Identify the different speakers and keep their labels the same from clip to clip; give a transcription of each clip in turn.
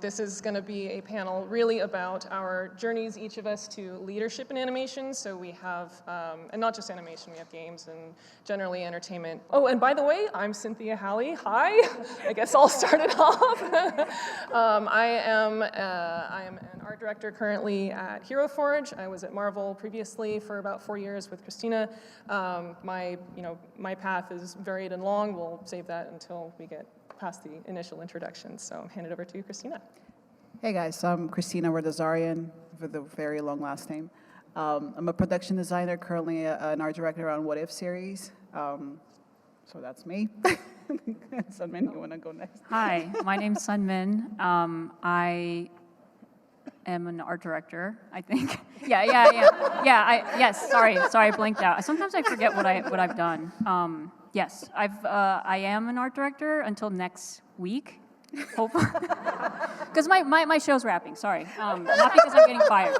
Speaker 1: This is going to be a panel really about our journeys, each of us, to leadership in animation. So we have, and not just animation, we have games and generally entertainment. Oh, and by the way, I'm Cynthia Halley. Hi. I guess I'll start it off. I am an art director currently at Hero Forge. I was at Marvel previously for about 4 years with Kristina. My path is varied and long. We'll save that until we get past the initial introduction. So I'll hand it over to Kristina.
Speaker 2: Hey guys, I'm Kristina Vardazaryan with a very long last name. I'm a production designer, currently an art director on What If series. So that's me. Sunmin, you want to go next?
Speaker 3: Hi, my name's Sunmin. I am an art director, I think. Yes, sorry, I blinked out. Sometimes I forget what I've done. Yes, I am an art director until next week, hopefully, because my show's wrapping. Sorry, not because I'm getting fired.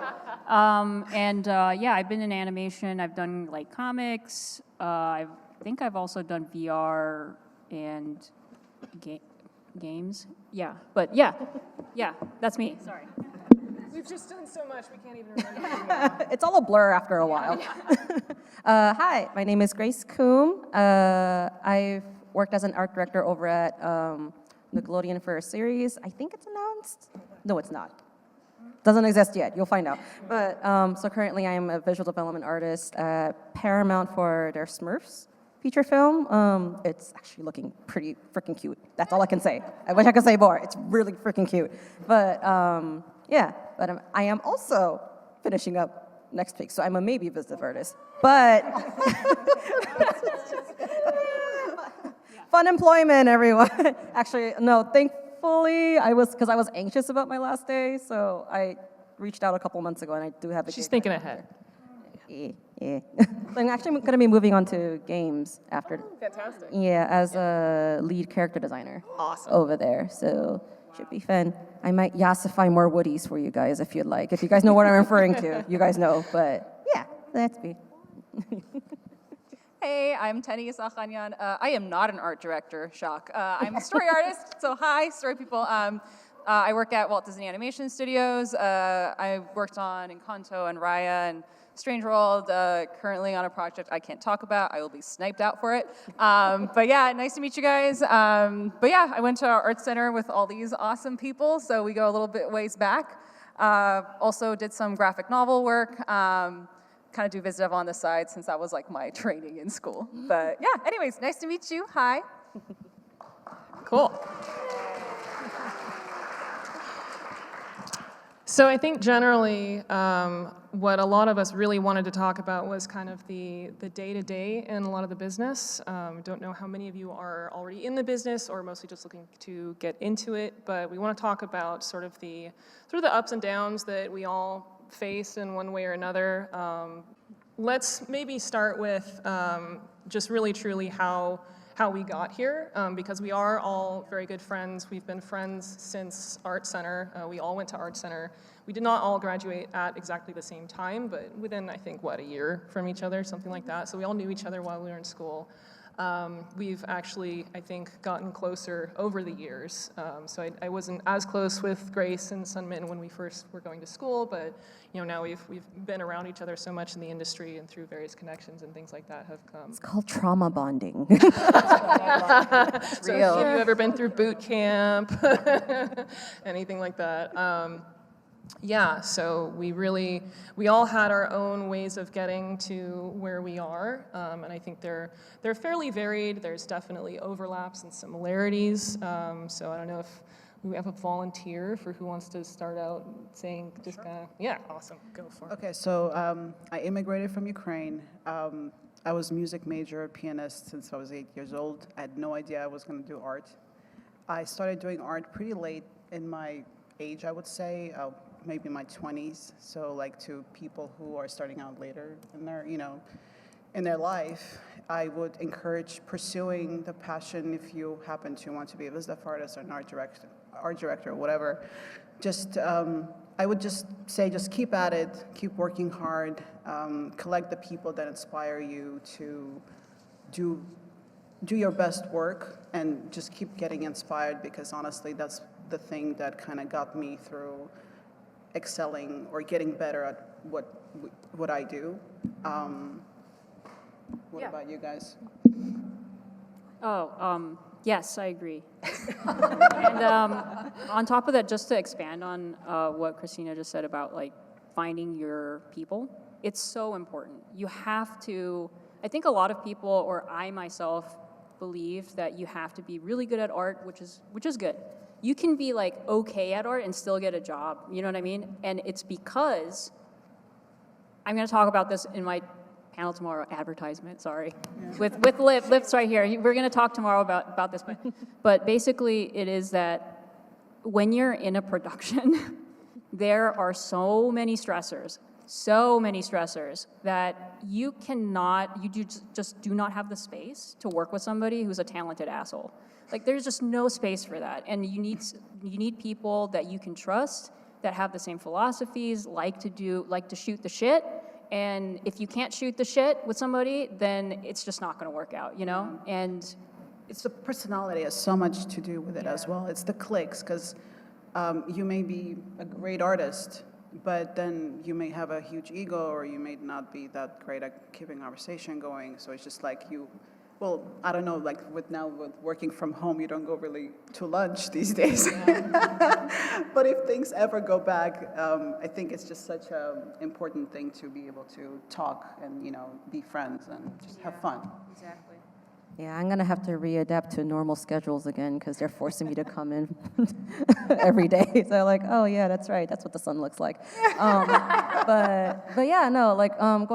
Speaker 3: I've been in animation. I've done like comics. I think I've also done VR and games. Yeah, but yeah, that's me. Sorry.
Speaker 1: We've just done so much, we can't even remember.
Speaker 4: It's all a blur after a while. Hi, my name is Grace Coombe. I've worked as an art director over at Nickelodeon for a series. I think it's announced. No, it's not. Doesn't exist yet. You'll find out. But so currently, I am a visual development artist at Paramount for their Smurfs feature film. It's actually looking pretty freaking cute. That's all I can say. I wish I could say more. It's really freaking cute. But I am also finishing up next week, so I'm a maybe visitive artist. But fun employment, everyone. Actually, no, thankfully, because I was anxious about my last day, so I reached out a couple months ago, and I do have a
Speaker 1: She's thinking ahead.
Speaker 4: Yeah. I'm actually going to be moving on to games after.
Speaker 1: Oh, fantastic.
Speaker 4: Yeah, as a lead character designer.
Speaker 1: Awesome.
Speaker 4: Over there, so should be fun. I might yassify more woodies for you guys if you'd like. If you guys know what I'm referring to, you guys know. But yeah, that's me.
Speaker 5: Hey, I'm Teny Issakhanian. I am not an art director, shock. I'm a story artist, so hi, story people. I work at Walt Disney Animation Studios. I worked on Encanto and Raya and Strange World, currently on a project I can't talk about. I will be sniped out for it. But yeah, nice to meet you guys. I went to our art center with all these awesome people, so we go a little bit ways back. Also did some graphic novel work. Kind of do visitive on the side since that was like my training in school. But yeah, anyways, nice to meet you. Hi.
Speaker 1: Cool. So I think generally what a lot of us really wanted to talk about was kind of the day-to-day in a lot of the business. Don't know how many of you are already in the business or mostly just looking to get into it, but we want to talk about sort of the ups and downs that we all face in one way or another. Let's maybe start with just really truly how we got here, because we are all very good friends. We've been friends since Art Center. We all went to Art Center. We did not all graduate at exactly the same time, but within, I think, a year from each other, something like that. So we all knew each other while we were in school. We've actually, I think, gotten closer over the years. So I wasn't as close with Grace and Sunmin when we first were going to school, but now we've been around each other so much in the industry and through various connections and things like that have come.
Speaker 4: It's called trauma bonding.
Speaker 1: It's real. Have you ever been through boot camp? Anything like that? So we all had our own ways of getting to where we are, and I think they're fairly varied. There's definitely overlaps and similarities. So I don't know if we have a volunteer for who wants to start out saying just
Speaker 2: Sure.
Speaker 1: kind of, yeah, awesome, go for it.
Speaker 2: Okay, so I immigrated from Ukraine. I was music major, pianist since I was 8 years old. I had no idea I was going to do art. I started doing art pretty late in my age, I would say. Maybe my 20s, so like to people who are starting out later in their, in their life, I would encourage pursuing the passion if you happen to want to be a visitive artist or an art director or whatever. Just, I would just say, just keep at it, keep working hard, collect the people that inspire you to do your best work, and just keep getting inspired, because honestly, that's the thing that kind of got me through excelling or getting better at what I do. What about you guys?
Speaker 3: Yes, I agree. And on top of that, just to expand on what Kristina just said about like finding your people, it's so important. You have to, I think a lot of people, or I myself, believe that you have to be really good at art, which is good. You can be like okay at art and still get a job, you know what I mean? And it's because, I'm gonna talk about this in my panel tomorrow, advertisement, sorry, with Lips right here. We're going to talk tomorrow about this, but basically it is that when you're in a production, there are so many stressors that you just do not have the space to work with somebody who's a talented asshole. Like there's just no space for that, and you need people that you can trust, that have the same philosophies, like to shoot the shit. And if you can't shoot the shit with somebody, then it's just not going to work out, you know? And
Speaker 2: it's the personality has so much to do with it as well. It's the clicks, because you may be a great artist, but then you may have a huge ego, or you may not be that great at keeping conversation going. So it's just like well, I don't know, like with working from home, you don't go really to lunch these days. But if things ever go back, I think it's just such an important thing to be able to talk and, be friends and just have fun.
Speaker 3: exactly.
Speaker 4: Yeah, I'm gonna have to readapt to normal schedules again because they're forcing me to come in every day. So like, oh yeah, that's right. That's what the sun looks like. But yeah, no, like I'm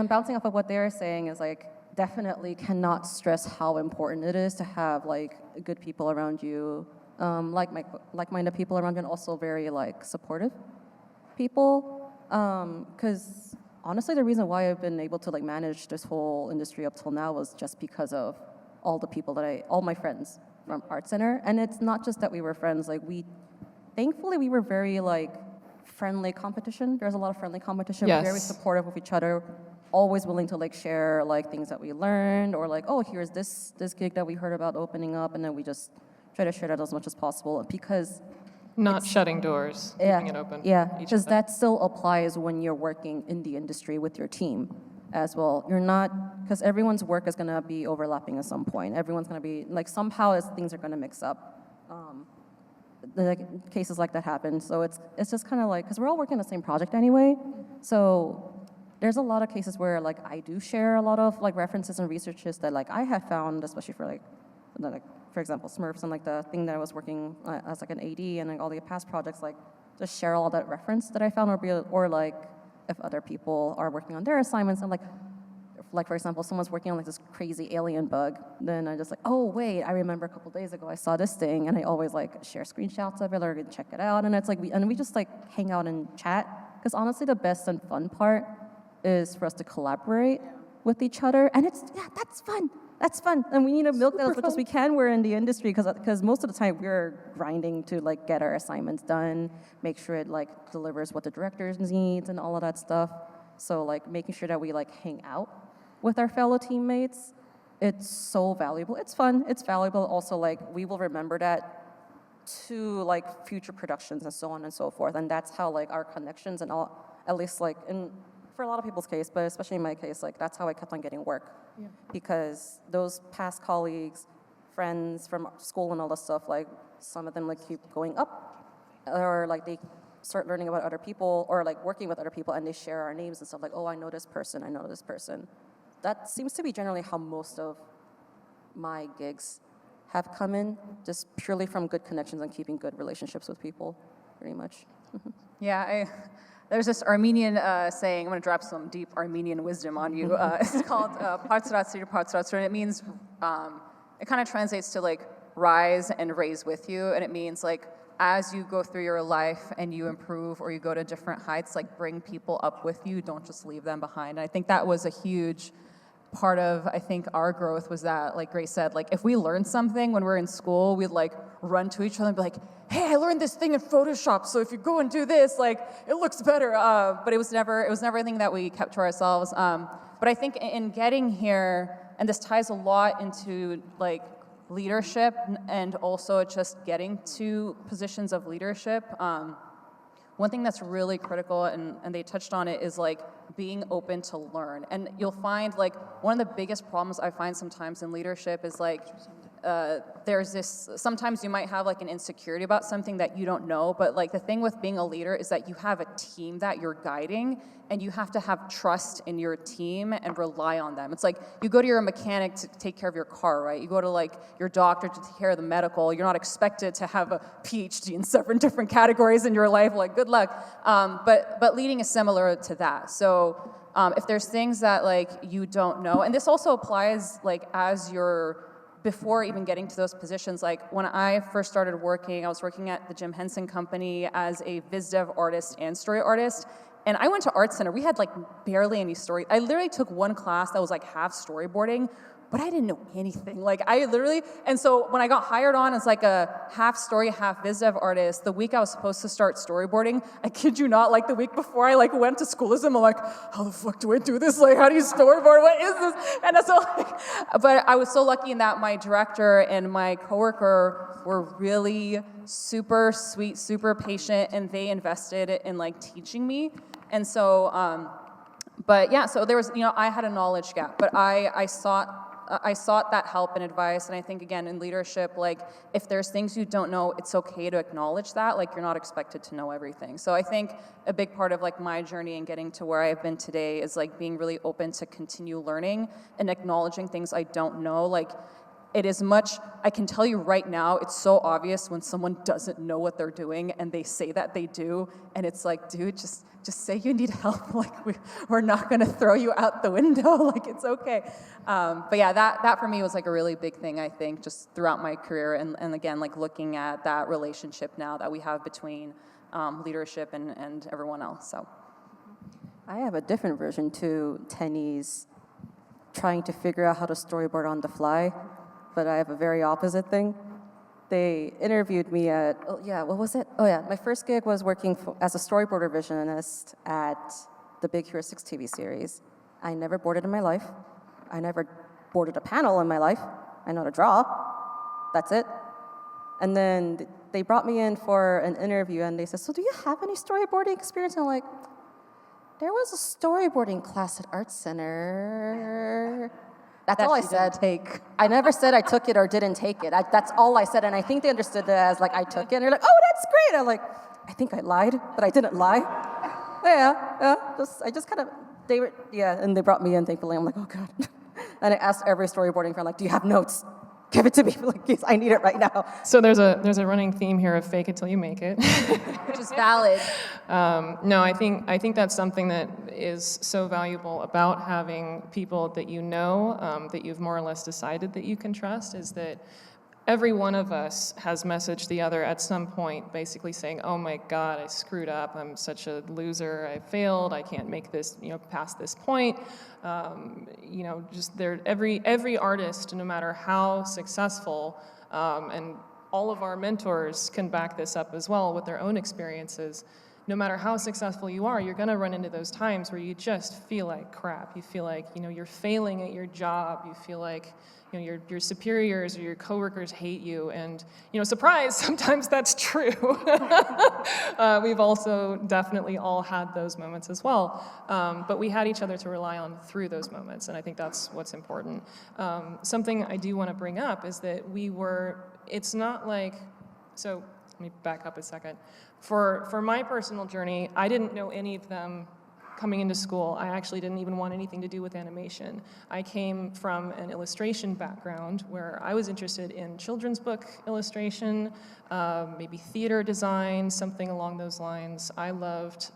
Speaker 4: bouncing off of what they're saying is like, definitely cannot stress how important it is to have like good people around you, like-minded people around you, and also very like supportive people. Because honestly, the reason why I've been able to like manage this whole industry up till now was just because of all the people all my friends from Art Center. And it's not just that we were friends. Like thankfully, we were very like friendly competition. There's a lot of friendly competition.
Speaker 1: Yes.
Speaker 4: We're very supportive of each other. Always willing to like share like things that we learned, or like, oh, here's this gig that we heard about opening up, and then we just try to share that as much as possible because
Speaker 1: Not shutting doors, keeping it open.
Speaker 4: yeah,
Speaker 1: each
Speaker 4: because
Speaker 1: other.
Speaker 4: that still applies when you're working in the industry with your team as well. You're not, because everyone's work is gonna be overlapping at some point. Everyone's gonna be like somehow as things are gonna mix up. Like cases like that happen, so it's just kind of like, because we're all working on the same project anyway, so. There's a lot of cases where like I do share a lot of like references and researches that like I have found, especially for like for example Smurfs and like the thing that I was working as like an AD and like all the past projects, like just share all that reference that I found, or like if other people are working on their assignments and like for example someone's working on like this crazy alien bug, then I just like, oh wait, I remember a couple days ago I saw this thing, and I always like share screenshots of it or check it out, and it's like we just like hang out and chat, because honestly the best and fun part is for us to collaborate with each other, and that's fun, and we need to milk that as much as we can. We're in the industry because most of the time we're grinding to like get our assignments done, make sure it like delivers what the director needs and all of that stuff. So like making sure that we like hang out with our fellow teammates, it's so valuable. It's fun, it's valuable. Also like we will remember that to like future productions and so on and so forth, and that's how like our connections and all, at least like for a lot of people's case, but especially in my case, like that's how I kept on getting work. Yeah. Because those past colleagues, friends from school and all this stuff, like some of them like keep going up, or like they start learning about other people or like working with other people, and they share our names and stuff like, oh, I know this person. That seems to be generally how most of my gigs have come in, just purely from good connections and keeping good relationships with people, pretty much.
Speaker 5: Yeah, there's this Armenian saying, I'm going to drop some deep Armenian wisdom on you. It's called Partsratsir, and it means, it kind of translates to like rise and raise with you, and it means like as you go through your life and you improve or you go to different heights, like bring people up with you, don't just leave them behind. And I think that was a huge part of, I think, our growth was that, like Grace said, like if we learned something when we're in school, we'd like run to each other and be like, hey, I learned this thing in Photoshop, so if you go and do this, like it looks better. But it was never anything that we kept to ourselves. But I think in getting here, and this ties a lot into like leadership and also just getting to positions of leadership, one thing that's really critical, and they touched on it, is like being open to learn. And you'll find like one of the biggest problems I find sometimes in leadership is like there's this, sometimes you might have like an insecurity about something that you don't know, but like the thing with being a leader is that you have a team that you're guiding, and you have to have trust in your team and rely on them. It's like you go to your mechanic to take care of your car, right? You go to like your doctor to take care of the medical. You're not expected to have a PhD in 7 different categories in your life, like good luck. But leading is similar to that. So if there's things that like you don't know, and this also applies like as you're, before even getting to those positions, like when I first started working, I was working at the Jim Henson Company as a viz dev artist and story artist. And I went to Art Center. We had like barely any story. I literally took one class that was like half storyboarding, but I didn't know anything. Like I literally, and so when I got hired on as like a half story, half viz dev artist, the week I was supposed to start storyboarding, I kid you not, like the week before I like went to schoolism, I'm like, how the fuck do I do this? Like, how do you storyboard? What is this? And so like, but I was so lucky in that my director and my coworker were really super sweet, super patient, and they invested in like teaching me. And so, but yeah, so there was, you know, I had a knowledge gap, but I sought that help and advice. And I think, again, in leadership, like, if there's things you don't know, it's okay to acknowledge that. Like, you're not expected to know everything. So I think a big part of, like, my journey and getting to where I've been today is, like, being really open to continue learning and acknowledging things I don't know. Like, it is much, I can tell you right now, it's so obvious when someone doesn't know what they're doing and they say that they do, and it's like, dude, just say you need help. Like, we're not gonna throw you out the window. Like, it's okay. But yeah, that for me was like a really big thing, I think, just throughout my career, and again, like looking at that relationship now that we have between leadership and everyone else, so.
Speaker 4: I have a different version to Teny's trying to figure out how to storyboard on the fly, but I have a very opposite thing. They interviewed me at, what was it? My first gig was working as a storyboarder visionist at the Big Hero 6 TV series. I never boarded in my life. I never boarded a panel in my life. I know how to draw. That's it. And then they brought me in for an interview, and they said, so do you have any storyboarding experience? And I'm like, there was a storyboarding class at Art Center. That's all I said. I never said I took it or didn't take it. That's all I said, and I think they understood that as like I took it. And they're like, "Oh, that's great." I'm like, I think I lied, but I didn't lie. I just kind of and they brought me in. Thankfully, I'm like, oh god. And I asked every storyboarding friend, like, "Do you have notes? Give it to me, like, yes, I need it right now."
Speaker 1: So there's a running theme here of fake it till you make it.
Speaker 5: Which is valid.
Speaker 1: No, I think that's something that is so valuable about having people that you know, that you've more or less decided that you can trust, is that every one of us has messaged the other at some point, basically saying, "Oh my God, I screwed up. I'm such a loser. I failed. I can't make this, past this point." Just there. Every artist, no matter how successful, and all of our mentors can back this up as well with their own experiences. No matter how successful you are, you're going to run into those times where you just feel like crap. You feel like you're failing at your job. You feel like your superiors or your coworkers hate you, and surprise, sometimes that's true. We've also definitely all had those moments as well, but we had each other to rely on through those moments, and I think that's what's important. Something I do want to bring up is that it's not like, so let me back up a second. For my personal journey, I didn't know any of them coming into school. I actually didn't even want anything to do with animation. I came from an illustration background where I was interested in children's book illustration, maybe theater design, something along those lines. I loved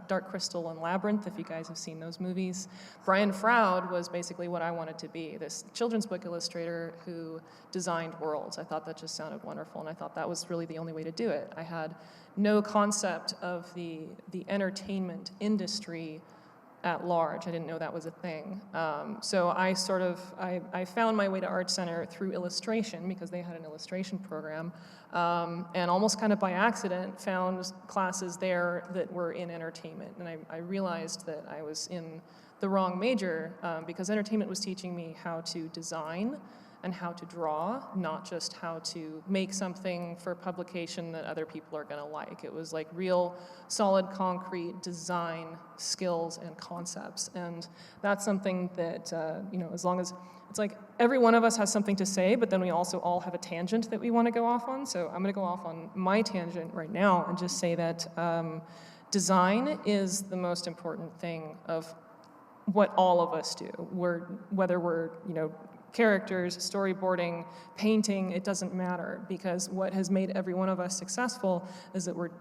Speaker 1: Dark Crystal and Labyrinth, if you guys have seen those movies. Brian Froud was basically what I wanted to be, this children's book illustrator who designed worlds. I thought that just sounded wonderful, and I thought that was really the only way to do it. I had no concept of the entertainment industry at large. I didn't know that was a thing. So I found my way to Art Center through illustration because they had an illustration program, and almost kind of by accident found classes there that were in entertainment. And I realized that I was in the wrong major because entertainment was teaching me how to design and how to draw, not just how to make something for publication that other people are going to like. It was like real, solid, concrete design skills and concepts. And that's something that, as long as, it's like every one of us has something to say, but then we also all have a tangent that we want to go off on. So I'm going to go off on my tangent right now and just say that design is the most important thing of what all of us do. Whether we're, characters, storyboarding, painting, it doesn't matter, because what has made every one of us successful is that we're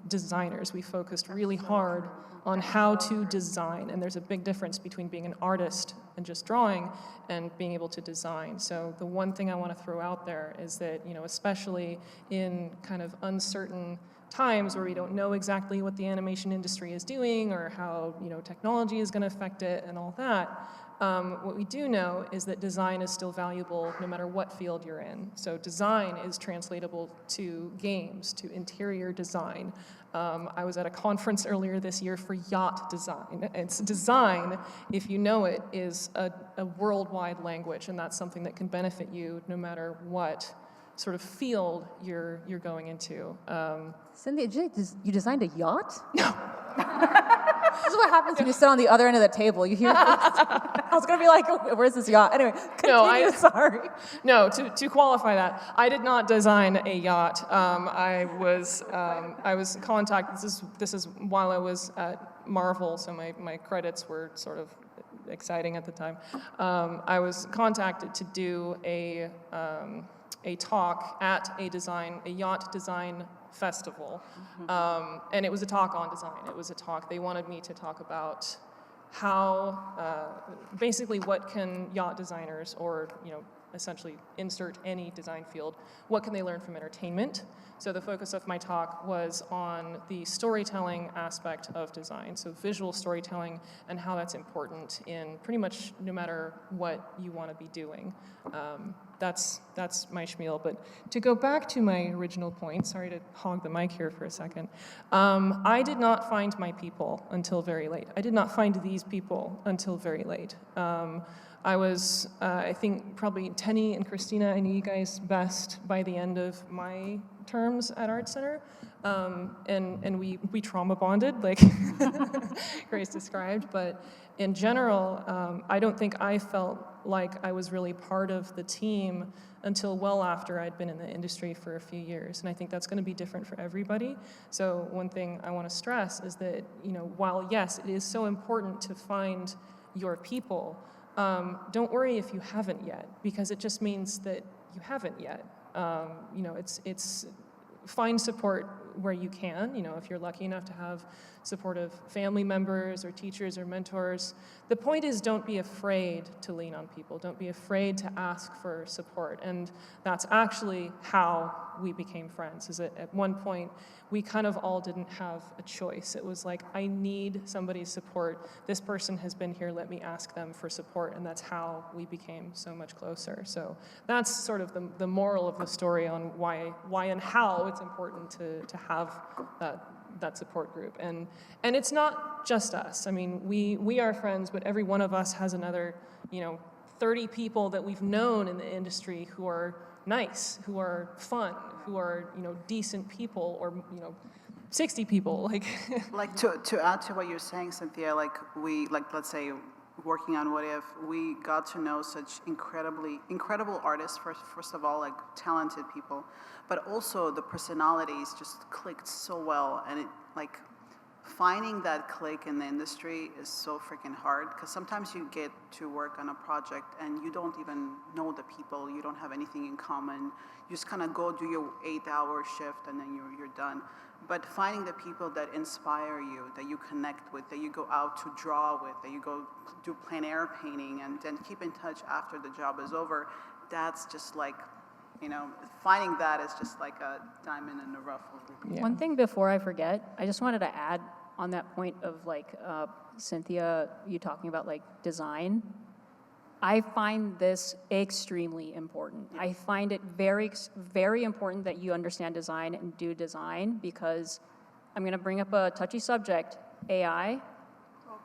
Speaker 1: designers. We focused really hard on how to design, and there's a big difference between being an artist and just drawing and being able to design. So the one thing I want to throw out there is that, especially in kind of uncertain times where we don't know exactly what the animation industry is doing or how technology is going to affect it and all that, what we do know is that design is still valuable no matter what field you're in. So design is translatable to games, to interior design. I was at a conference earlier this year for yacht design. It's design, if you know it, is a worldwide language, and that's something that can benefit you no matter what sort of field you're going into.
Speaker 5: Cynthia, you designed a yacht? No. This is what happens when you sit on the other end of the table. You hear I was going to be like, oh, where's this yacht? Anyway, continue, sorry.
Speaker 1: No, to qualify that, I did not design a yacht. I was contacted, this is while I was at Marvel, so my credits were sort of exciting at the time. I was contacted to do a talk at a yacht design festival, and it was a talk on design. It was a talk, they wanted me to talk about how, basically what can yacht designers, or essentially insert any design field, what can they learn from entertainment? So the focus of my talk was on the storytelling aspect of design, so visual storytelling and how that's important in pretty much no matter what you want to be doing. That's my spiel, but to go back to my original point, sorry to hog the mic here for a second, I did not find my people until very late. I did not find these people until very late. I was, I think, probably Teny and Kristina, I knew you guys best by the end of my terms at Art Center, and we trauma bonded, like Grace described, but in general, I don't think I felt like I was really part of the team until well after I'd been in the industry for a few years, and I think that's going to be different for everybody. So one thing I want to stress is that, while yes, it is so important to find your people, don't worry if you haven't yet, because it just means that you haven't yet. It's find support where you can. If you're lucky enough to have supportive family members or teachers or mentors. The point is, don't be afraid to lean on people. Don't be afraid to ask for support. And that's actually how we became friends, is that at one point, we kind of all didn't have a choice. It was like, I need somebody's support. This person has been here, let me ask them for support. And that's how we became so much closer. So that's sort of the moral of the story on why and how it's important to have that support group. And it's not just us. I mean, we are friends, but every one of us has another, 30 people that we've known in the industry who are nice, who are fun, who are, decent people, or, 60 people, like.
Speaker 2: Like to add to what you're saying, Cynthia, let's say, working on What If, we got to know such incredible artists, first of all, like talented people, but also the personalities just clicked so well, and finding that click in the industry is so freaking hard, because sometimes you get to work on a project and you don't even know the people, you don't have anything in common, you just kind of go do your 8-hour shift and then you're done. But finding the people that inspire you, that you connect with, that you go out to draw with, that you go do plein air painting and then keep in touch after the job is over, that's just like, finding that is just like a diamond in the rough.
Speaker 1: Yeah.
Speaker 3: One thing before I forget, I just wanted to add on that point of Cynthia, you talking about design. I find this extremely important. I find it very, very important that you understand design and do design, because I'm going to bring up a touchy subject, AI.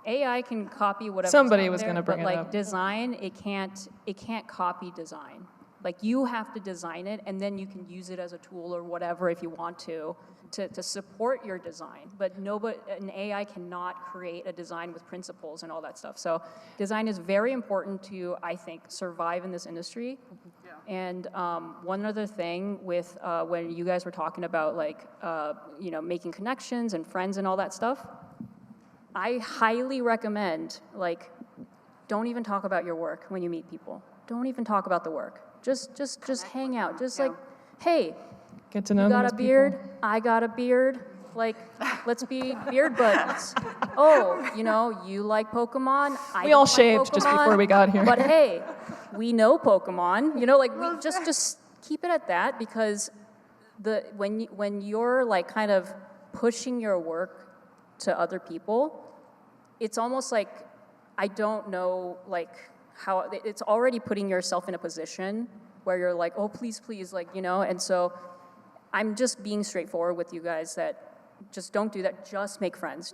Speaker 3: AI can copy whatever.
Speaker 1: Somebody was going to bring it up.
Speaker 3: Design, it can't copy design. Like you have to design it, and then you can use it as a tool or whatever if you want to support your design. But an AI cannot create a design with principles and all that stuff. So design is very important to, I think, survive in this industry. And one other thing with when you guys were talking about like, making connections and friends and all that stuff, I highly recommend, like, don't even talk about your work when you meet people. Don't even talk about the work. Just hang out. Just like, hey,
Speaker 1: Get to know
Speaker 3: you
Speaker 1: them
Speaker 3: got
Speaker 1: as
Speaker 3: a
Speaker 1: people.
Speaker 3: beard, I got a beard. Like, let's be beard buddies. Oh, you like Pokemon.
Speaker 1: We all
Speaker 3: don't like
Speaker 1: shaved just before
Speaker 3: Pokemon,
Speaker 1: we got here.
Speaker 3: But hey, we know Pokemon. We just keep it at that, because when you're like kind of pushing your work to other people, it's almost like, I don't know, like how it's already putting yourself in a position where you're like, oh, please, like, and so I'm just being straightforward with you guys that just don't do that. Just make friends.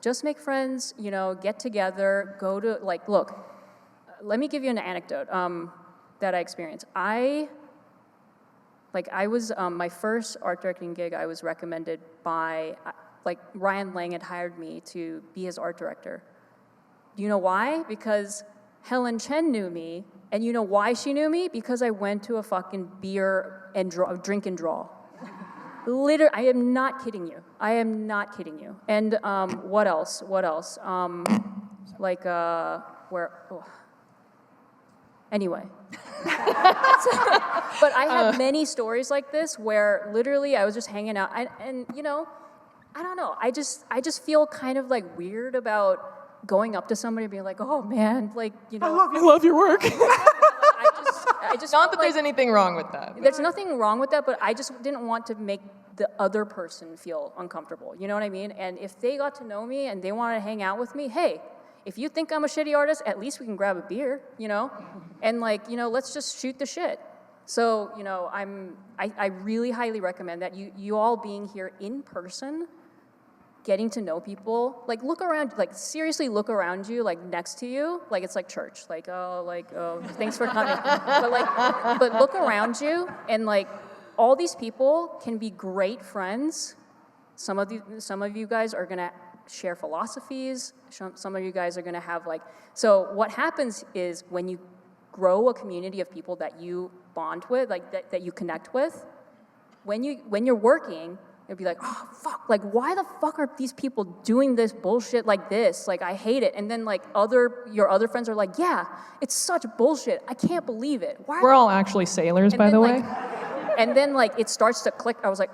Speaker 3: Get together, go to, like, look, let me give you an anecdote that I experienced. I was, my first art directing gig, I was recommended by, Ryan Lang had hired me to be his art director. Do you know why? Because Helen Chen knew me, and you know why she knew me? Because I went to a fucking beer and drink and draw. Literally, I am not kidding you. And what else? Anyway. But I have many stories like this where literally I was just hanging out, and I don't know. I just feel kind of like weird about going up to somebody and being like, oh man, like,
Speaker 1: I love your work.
Speaker 3: I just
Speaker 1: Not that there's anything wrong with that.
Speaker 3: There's nothing wrong with that, but I just didn't want to make the other person feel uncomfortable. You know what I mean? And if they got to know me and they want to hang out with me, hey, if you think I'm a shitty artist, at least we can grab a beer, And let's just shoot the shit. So, I really highly recommend that you all being here in person, getting to know people, like look around, like seriously look around you, like next to you, like it's like church, oh, thanks for coming. But look around you, and like all these people can be great friends. Some of you guys are gonna share philosophies. Some of you guys are gonna have so what happens is when you grow a community of people that you bond with, like that you connect with, when you're working, it'd be like, oh, fuck, like, why the fuck are these people doing this bullshit like this? Like, I hate it. And then, like, your other friends are like, yeah, it's such bullshit. I can't believe it. Why?
Speaker 1: We're all actually sailors, by the way.
Speaker 3: And then, like, it starts to click. I was like,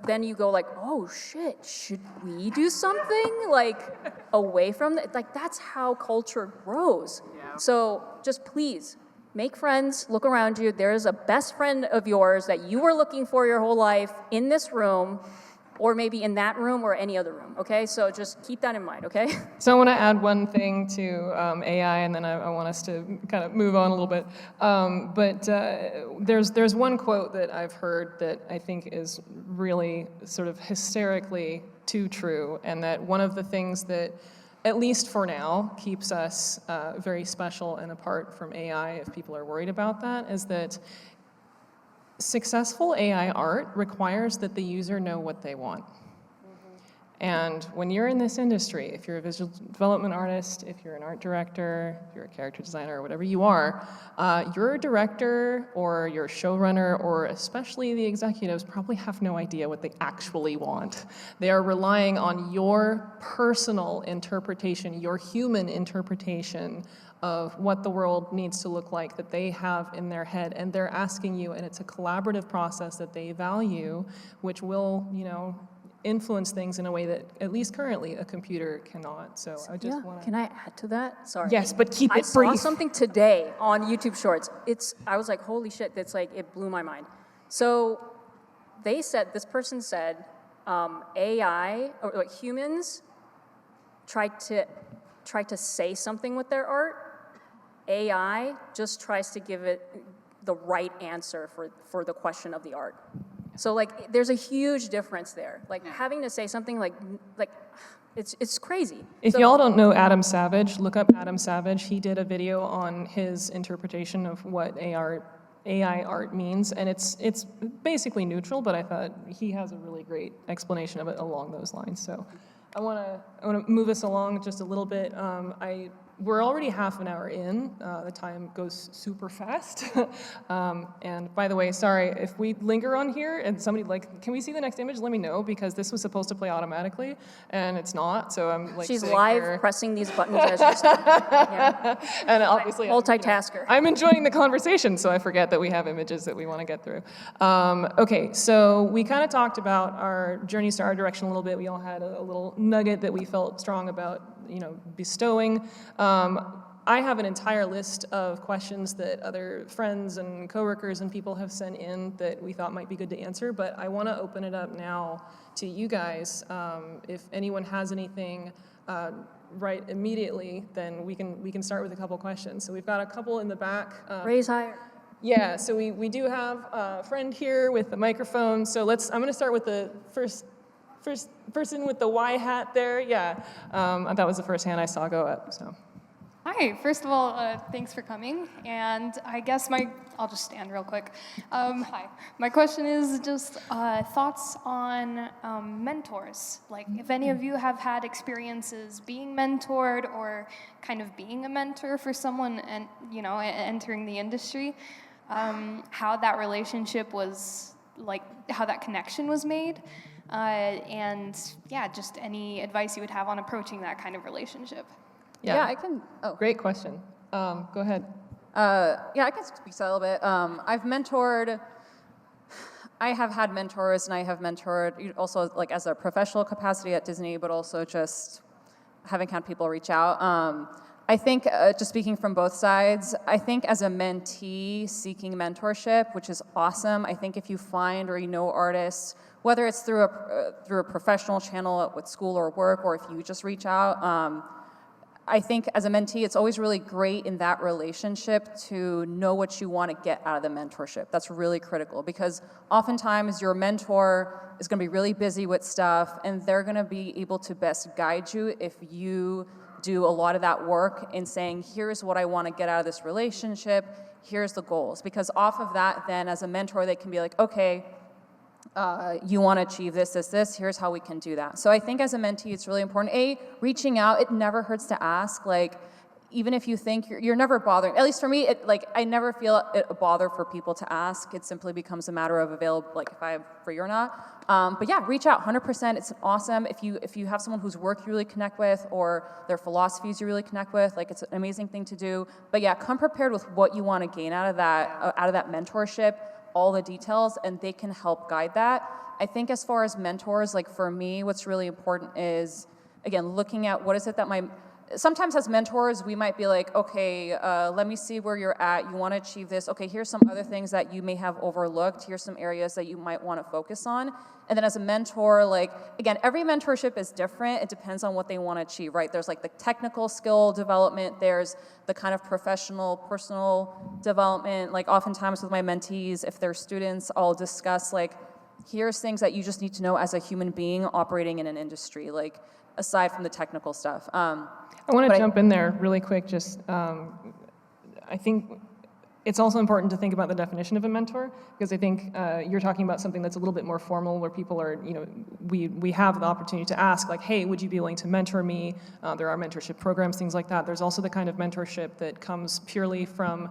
Speaker 3: then you go like, oh, shit, should we do something, like, away from that? Like, that's how culture grows. Yeah. So just please, make friends, look around you. There is a best friend of yours that you were looking for your whole life in this room, or maybe in that room or any other room, okay? So just keep that in mind, okay?
Speaker 1: So I want to add one thing to AI, and then I want us to kind of move on a little bit. But there's one quote that I've heard that I think is really sort of hysterically too true, and that one of the things that, at least for now, keeps us very special and apart from AI, if people are worried about that, is that successful AI art requires that the user know what they want. And when you're in this industry, if you're a visual development artist, if you're an art director, if you're a character designer, or whatever you are, your director or your showrunner, or especially the executives, probably have no idea what they actually want. They are relying on your personal interpretation, your human interpretation of what the world needs to look like that they have in their head, and they're asking you, and it's a collaborative process that they value, which will, influence things in a way that, at least currently, a computer cannot. So I just want to...
Speaker 3: Can I add to that? Sorry.
Speaker 1: Yes, but keep it
Speaker 3: I
Speaker 1: brief.
Speaker 3: saw something today on YouTube Shorts. I was like, holy shit, that's like, it blew my mind. So this person said, AI, or like humans try to say something with their art. AI just tries to give it the right answer for the question of the art. So like, there's a huge difference there. Like having to say something like it's crazy.
Speaker 1: If y'all don't know Adam Savage, look up Adam Savage. He did a video on his interpretation of what AI art means, and it's basically neutral, but I thought he has a really great explanation of it along those lines. So I want to move us along just a little bit. We're already half an hour in. The time goes super fast. And by the way, sorry, if we linger on here and somebody can we see the next image? Let me know, because this was supposed to play automatically and it's not. So I'm
Speaker 3: She's
Speaker 1: sitting
Speaker 3: live
Speaker 1: here.
Speaker 3: pressing these buttons as she's yeah.
Speaker 1: And obviously,
Speaker 3: Multitasker.
Speaker 1: I'm enjoying the conversation, so I forget that we have images that we want to get through. Okay, so we kind of talked about our journeys to art direction a little bit. We all had a little nugget that we felt strong about, bestowing. I have an entire list of questions that other friends and coworkers and people have sent in that we thought might be good to answer, but I want to open it up now to you guys. If anyone has anything right immediately, then we can start with a couple questions. So we've got a couple in the back.
Speaker 3: Raise higher.
Speaker 1: Yeah, so we do have a friend here with the microphone. So I'm going to start with the first person with the Y hat there. Yeah, that was the first hand I saw go up. So.
Speaker 6: Hi, first of all, thanks for coming. And I guess I'll just stand real quick. Hi, my question is just thoughts on mentors. Like, if any of you have had experiences being mentored or kind of being a mentor for someone and, entering the industry, how that relationship was, like, how that connection was made. And yeah, just any advice you would have on approaching that kind of relationship.
Speaker 5: Yeah, I can. Oh,
Speaker 1: Great question. Go ahead.
Speaker 5: yeah, I can speak to that a little bit. I have had mentors, and I have mentored also like as a professional capacity at Disney, but also just having had people reach out. I think, just speaking from both sides, I think as a mentee seeking mentorship, which is awesome, I think if you find or artists, whether it's through a professional channel with school or work, or if you just reach out, I think as a mentee, it's always really great in that relationship to know what you want to get out of the mentorship. That's really critical, because oftentimes your mentor is going to be really busy with stuff, and they're going to be able to best guide you if you do a lot of that work in saying, here's what I want to get out of this relationship, here's the goals. Because off of that, then as a mentor, they can be like, okay, you want to achieve this, here's how we can do that. So I think as a mentee, it's really important. Reaching out, it never hurts to ask. Like, even if you think you're never bothering, at least for me, I never feel it a bother for people to ask. It simply becomes a matter of available, like if I'm free or not. But yeah, reach out, 100%. It's awesome. If you have someone whose work you really connect with, or their philosophies you really connect with, like, it's an amazing thing to do. But yeah, come prepared with what you want to gain out of that mentorship, all the details, and they can help guide that. I think as far as mentors, like for me, what's really important is, again, looking at what is it that sometimes as mentors, we might be like, okay, let me see where you're at. You want to achieve this. Okay, here's some other things that you may have overlooked. Here's some areas that you might want to focus on. And then as a mentor, like, again, every mentorship is different. It depends on what they want to achieve, right? There's like the technical skill development. There's the kind of professional, personal development. Like oftentimes with my mentees, if they're students, I'll discuss like, here's things that you just need to know as a human being operating in an industry, like aside from the technical stuff.
Speaker 1: I want to jump in there really quick. Just, I think it's also important to think about the definition of a mentor, because I think you're talking about something that's a little bit more formal, where people are, we have the opportunity to ask, like, hey, would you be willing to mentor me? There are mentorship programs, things like that. There's also the kind of mentorship that comes purely from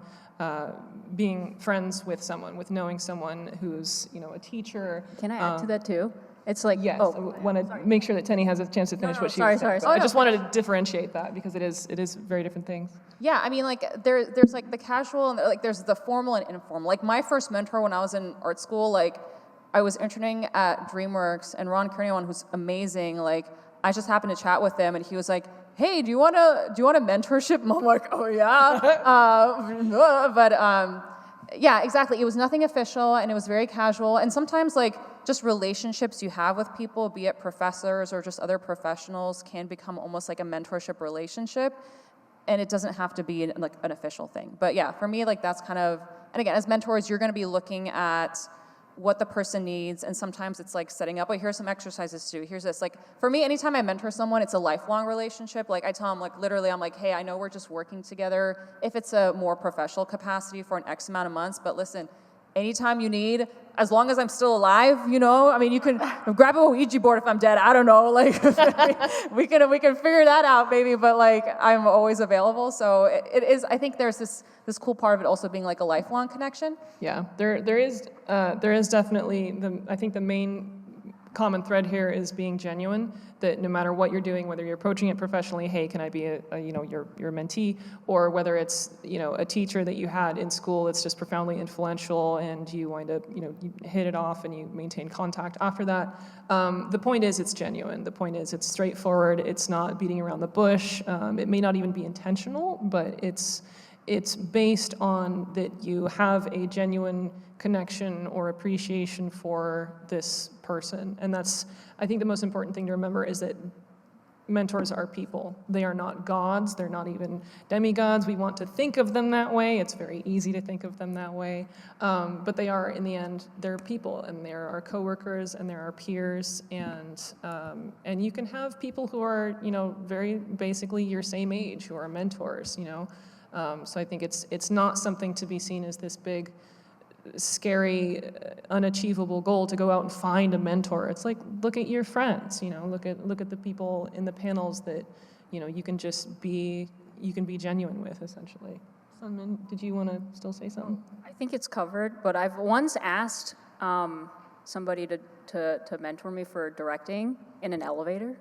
Speaker 1: being friends with someone, with knowing someone who's, a teacher.
Speaker 3: Can I add to that too? It's like,
Speaker 1: yes, I want to make sure that Teny has a chance to finish what she was saying.
Speaker 3: Sorry.
Speaker 1: I just wanted to differentiate that, because it is very different things.
Speaker 5: Yeah, I mean, like, there's like the casual, and like there's the formal and informal. Like my first mentor when I was in art school, like I was interning at DreamWorks, and Ron Kernion, who's amazing, like I just happened to chat with him, and he was like, hey, do you want a mentorship? And I'm like, oh yeah, yeah, exactly. It was nothing official, and it was very casual. And sometimes, like, just relationships you have with people, be it professors or just other professionals, can become almost like a mentorship relationship. And it doesn't have to be like an official thing. But yeah, for me, like that's kind of, and again, as mentors, you're going to be looking at what the person needs, and sometimes it's like setting up, here's some exercises to do, here's this. Like, for me, anytime I mentor someone, it's a lifelong relationship. Like, I tell them, like, literally, I'm like, hey, I know we're just working together if it's a more professional capacity for an X amount of months, but listen, anytime you need, as long as I'm still alive, you know, I mean, you can grab a Ouija board if I'm dead, I don't know, like, we can figure that out, maybe, but like, I'm always available, so it is, I think there's this cool part of it also being like a lifelong connection.
Speaker 1: Yeah, there is definitely, I think the main common thread here is being genuine, that no matter what you're doing, whether you're approaching it professionally, hey, can I be your mentee, or whether it's, a teacher that you had in school that's just profoundly influential and you wind up, you hit it off and you maintain contact after that. The point is it's genuine. The point is it's straightforward. It's not beating around the bush. It may not even be intentional, but it's based on that you have a genuine connection or appreciation for this person. And that's, I think the most important thing to remember is that mentors are people. They are not gods. They're not even demigods. We want to think of them that way. It's very easy to think of them that way. But they are, in the end, they're people, and they're our coworkers, and they're our peers. And you can have people who are, very basically your same age, who are mentors, So I think it's not something to be seen as this big, scary, unachievable goal to go out and find a mentor. It's like, look at your friends, look at the people in the panels that, you can be genuine with, essentially. Sunmin, did you want to still say something?
Speaker 3: I think it's covered, but I've once asked somebody to mentor me for directing in an elevator.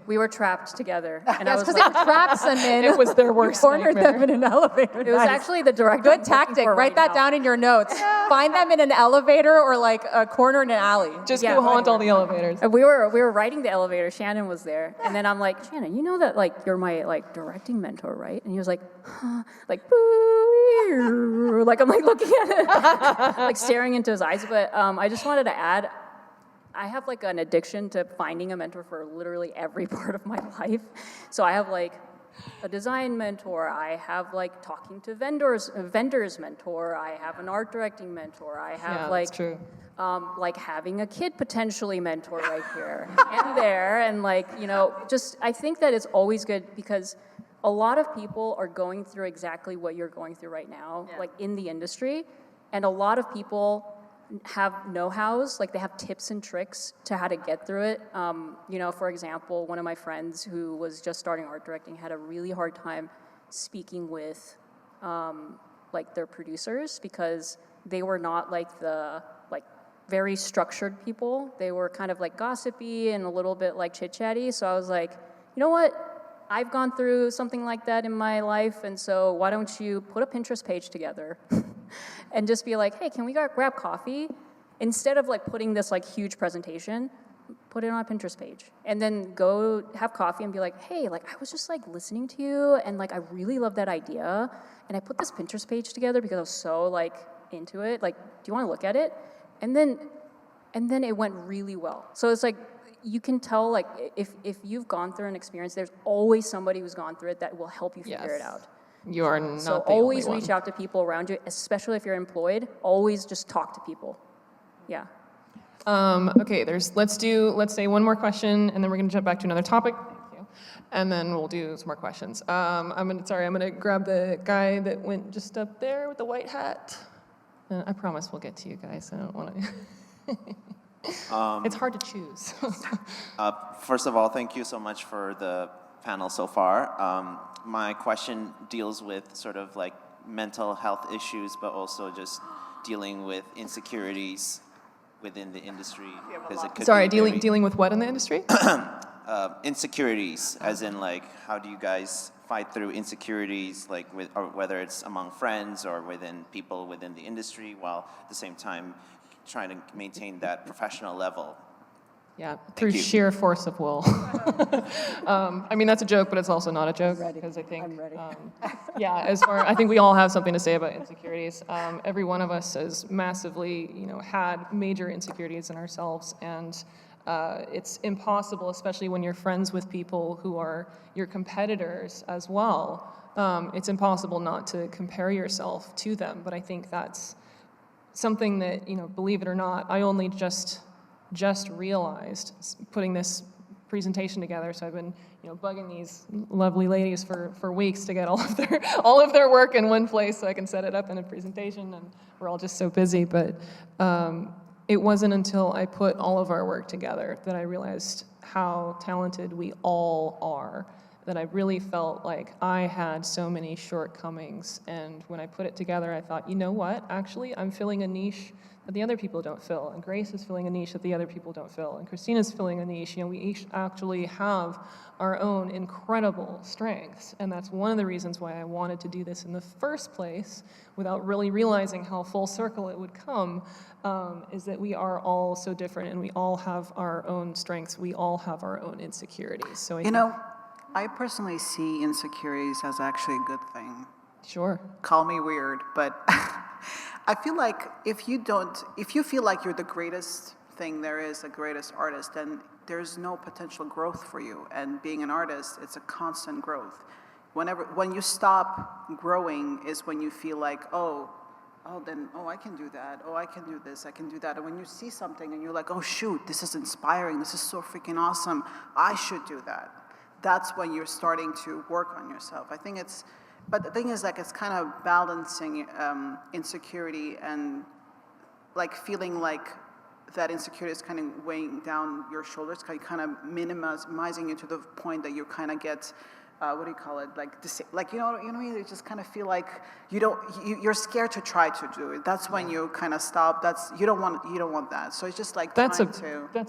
Speaker 3: We were trapped together, and I was like,
Speaker 5: trapped Sunmin.
Speaker 1: It was their worst
Speaker 5: cornered
Speaker 1: nightmare.
Speaker 5: them in an elevator.
Speaker 3: it was actually the director.
Speaker 5: Good tactic. Write that down in your notes. Find them in an elevator or like a corner in an alley.
Speaker 1: Just
Speaker 3: Yeah,
Speaker 1: go haunt all the elevators.
Speaker 3: And we were riding the elevator. Shannon was there, and then I'm like, Shannon, you know that like you're my like directing mentor, right? And he was like, huh, like, boo, like I'm like looking at it, like staring into his eyes. But I just wanted to add, I have like an addiction to finding a mentor for literally every part of my life. So I have like a design mentor, I have like talking to vendors mentor, I have an art directing mentor, I have
Speaker 1: that's true.
Speaker 3: Like having a kid potentially mentor right here and there, and like, just I think that it's always good because a lot of people are going through exactly what you're going through right now, like in the industry, and a lot of people have know-hows, like they have tips and tricks to how to get through it. For example, one of my friends who was just starting art directing had a really hard time speaking with like their producers because they were not like the very structured people. They were kind of like gossipy and a little bit like chit-chatty. So I was like, you know what? I've gone through something like that in my life, and so why don't you put a Pinterest page together and just be like, hey, can we grab coffee? Instead of like putting this like huge presentation, put it on a Pinterest page. And then go have coffee and be like, hey, like I was just like listening to you and like I really love that idea. And I put this Pinterest page together because I was so like into it. Like, do you want to look at it? And then it went really well. So it's like, you can tell like if you've gone through an experience, there's always somebody who's gone through it that will help you figure it out.
Speaker 1: You are not
Speaker 3: So
Speaker 1: the
Speaker 3: always
Speaker 1: only
Speaker 3: reach
Speaker 1: one.
Speaker 3: out to people around you, especially if you're employed. Always just talk to people. Yeah.
Speaker 1: Okay, let's say one more question, and then we're gonna jump back to another topic. Thank you. And then we'll do some more questions. I'm gonna grab the guy that went just up there with the white hat. I promise we'll get to you guys. I don't want to. It's hard to choose.
Speaker 7: First of all, thank you so much for the panel so far. My question deals with sort of like mental health issues, but also just dealing with insecurities within the industry. Because it could
Speaker 1: Sorry,
Speaker 7: be very-
Speaker 1: dealing with what in the industry?
Speaker 7: insecurities, as in like, how do you guys fight through insecurities, like or whether it's among friends or within people within the industry, while at the same time trying to maintain that professional level?
Speaker 1: Yeah, through
Speaker 7: you.
Speaker 1: sheer force of will. I mean, that's a joke, but it's also not a joke because I think, I think we all have something to say about insecurities. Every one of us has massively, had major insecurities in ourselves, and it's impossible, especially when you're friends with people who are your competitors as well. It's impossible not to compare yourself to them, but I think that's something that, believe it or not, I only just realized putting this presentation together. So I've been, bugging these lovely ladies for weeks to get all of their work in one place so I can set it up in a presentation, and we're all just so busy. But it wasn't until I put all of our work together that I realized how talented we all are, that I really felt like I had so many shortcomings. And when I put it together, I thought, you know what? Actually, I'm filling a niche that the other people don't fill. And Grace is filling a niche that the other people don't fill. And Kristina's filling a niche. We each actually have our own incredible strengths. And that's one of the reasons why I wanted to do this in the first place, without really realizing how full circle it would come, is that we are all so different and we all have our own strengths. We all have our own insecurities. So
Speaker 2: I personally see insecurities as actually a good thing.
Speaker 1: Sure.
Speaker 2: Call me weird, but I feel like if you feel like you're the greatest thing there is, the greatest artist, then there's no potential growth for you. And being an artist, it's a constant growth. When you stop growing is when you feel like, I can do that. Oh, I can do this. I can do that. And when you see something and you're like, oh shoot, this is inspiring. This is so freaking awesome. I should do that. That's when you're starting to work on yourself. But the thing is, it's kind of balancing insecurity and feeling like that insecurity is kind of weighing down your shoulders, kind of minimizing you to the point that you kind of get, what do you call it? You just kind of feel like you're scared to try to do it. That's when you kind of stop. You don't want that. So it's just
Speaker 1: that's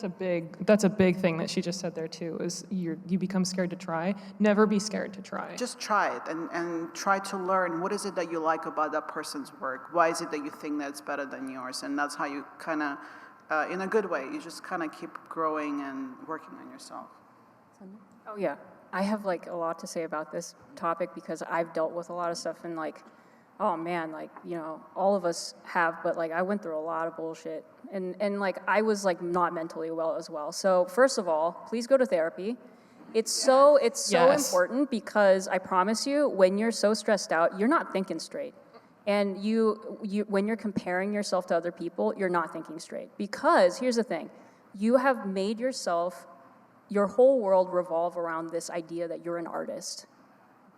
Speaker 1: a big thing that she just said there too, is you become scared to try. Never be scared to try.
Speaker 2: Just try it and try to learn what is it that you like about that person's work. Why is it that you think that's better than yours? And that's how you kind of, in a good way, you just kind of keep growing and working on yourself.
Speaker 3: Oh yeah, I have a lot to say about this topic because I've dealt with a lot of stuff and oh man, all of us have, but I went through a lot of bullshit and I was not mentally well as well. So first of all, please go to therapy. It's so
Speaker 1: Yes.
Speaker 3: important because I promise you, when you're so stressed out, you're not thinking straight. And when you're comparing yourself to other people, you're not thinking straight. Because here's the thing, you have made your whole world revolve around this idea that you're an artist.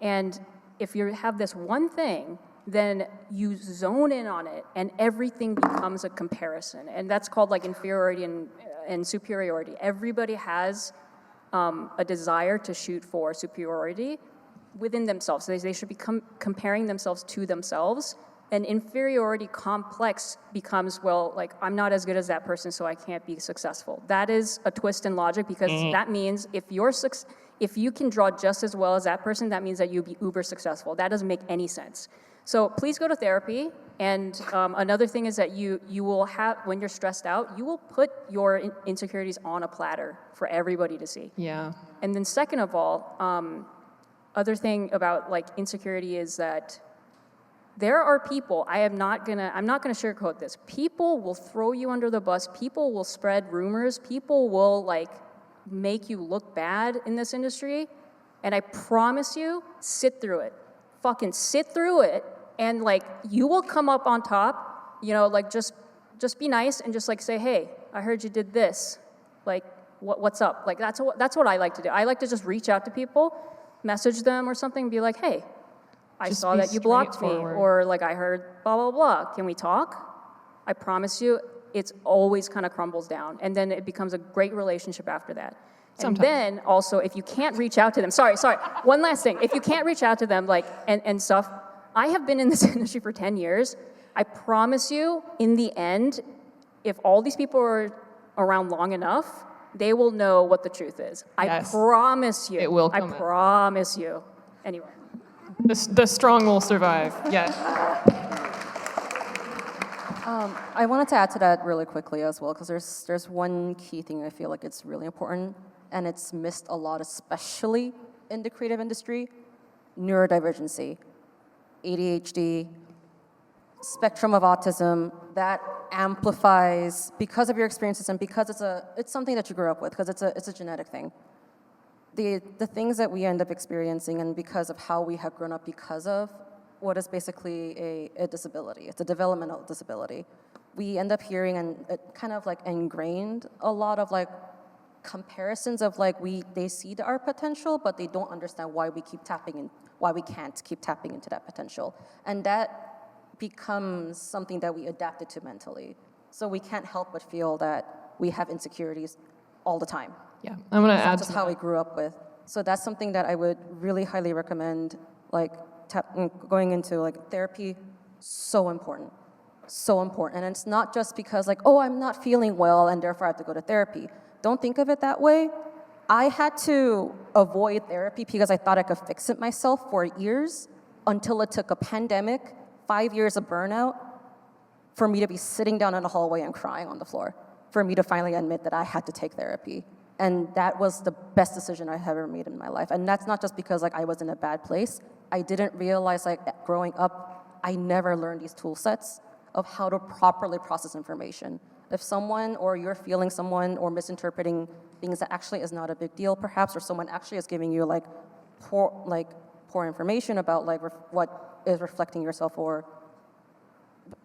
Speaker 3: And if you have this one thing, then you zone in on it and everything becomes a comparison. And that's called inferiority and superiority. Everybody has a desire to shoot for superiority within themselves. They should be comparing themselves to themselves. An inferiority complex becomes, I'm not as good as that person, so I can't be successful. That is a twist in logic because that means if you can draw just as well as that person, that means that you'll be uber successful. That doesn't make any sense. So please go to therapy. And another thing is that you will have, when you're stressed out, you will put your insecurities on a platter for everybody to see.
Speaker 1: Yeah.
Speaker 3: And then second of all, other thing about insecurity is that there are people, I'm not gonna sugarcoat this. People will throw you under the bus. People will spread rumors. People will make you look bad in this industry. And I promise you, sit through it. Fucking sit through it. And you will come up on top, just be nice and just say, hey, I heard you did this. What's up? That's what I like to do. I like to just reach out to people, message them or something, and be like, hey, I
Speaker 1: Just
Speaker 3: saw
Speaker 1: be
Speaker 3: that you blocked me,
Speaker 1: straightforward.
Speaker 3: or I heard blah, blah, blah. Can we talk? I promise you, it's always kind of crumbles down. And then it becomes a great relationship after that. And
Speaker 1: Sometimes.
Speaker 3: then also, if you can't reach out to them, sorry, one last thing. If you can't reach out to them, and stuff, I have been in this industry for 10 years. I promise you, in the end, if all these people are around long enough, they will know what the truth is.
Speaker 1: Yes.
Speaker 3: I promise you.
Speaker 1: It will come
Speaker 3: I
Speaker 1: out.
Speaker 3: promise you. Anyway.
Speaker 1: The strong will survive. Yes.
Speaker 4: I wanted to add to that really quickly as well, because there's one key thing I feel like it's really important, and it's missed a lot, especially in the creative industry: neurodivergency, ADHD, spectrum of autism. That amplifies because of your experiences and because it's something that you grew up with, because it's a genetic thing. The things that we end up experiencing, and because of how we have grown up because of what is basically a disability. It's a developmental disability. we end up hearing, and it kind of like ingrained a lot of like comparisons of like they see our potential, but they don't understand why we can't keep tapping into that potential. And that becomes something that we adapted to mentally. So we can't help but feel that we have insecurities all the time.
Speaker 1: Yeah, I'm going to add
Speaker 4: That's
Speaker 1: to
Speaker 4: just how
Speaker 1: that.
Speaker 4: we grew up with. So that's something that I would really highly recommend, like going into like therapy. So important, so important. And it's not just because like, oh, I'm not feeling well and therefore I have to go to therapy. Don't think of it that way. I had to avoid therapy because I thought I could fix it myself for years, until it took a pandemic, 5 years of burnout, for me to be sitting down in the hallway and crying on the floor, for me to finally admit that I had to take therapy. And that was the best decision I ever made in my life. And that's not just because like I was in a bad place. I didn't realize like growing up, I never learned these tool sets of how to properly process information. If someone, or you're feeling someone, or misinterpreting things that actually is not a big deal perhaps, or someone actually is giving you like poor information about like what is reflecting yourself, or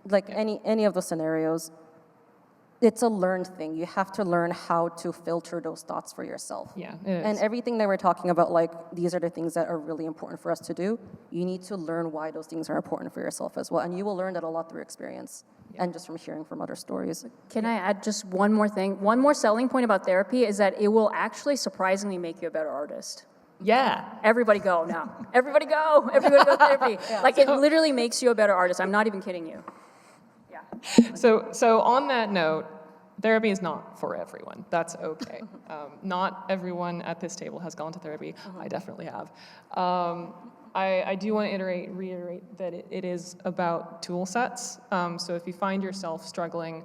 Speaker 4: like any of those scenarios, it's a learned thing. You have to learn how to filter those thoughts for yourself.
Speaker 1: Yeah, it is.
Speaker 4: And everything that we're talking about, like these are the things that are really important for us to do. You need to learn why those things are important for yourself as well. And you will learn that a lot through experience and just from hearing from other stories.
Speaker 3: Can I add just one more thing? One more selling point about therapy is that it will actually surprisingly make you a better artist.
Speaker 1: Yeah.
Speaker 3: Everybody go now. Everybody go. Everybody go to therapy. Like it literally makes you a better artist. I'm not even kidding you. Yeah.
Speaker 1: So on that note, therapy is not for everyone. That's okay. Not everyone at this table has gone to therapy. I definitely have. I do want to reiterate that it is about tool sets. So if you find yourself struggling,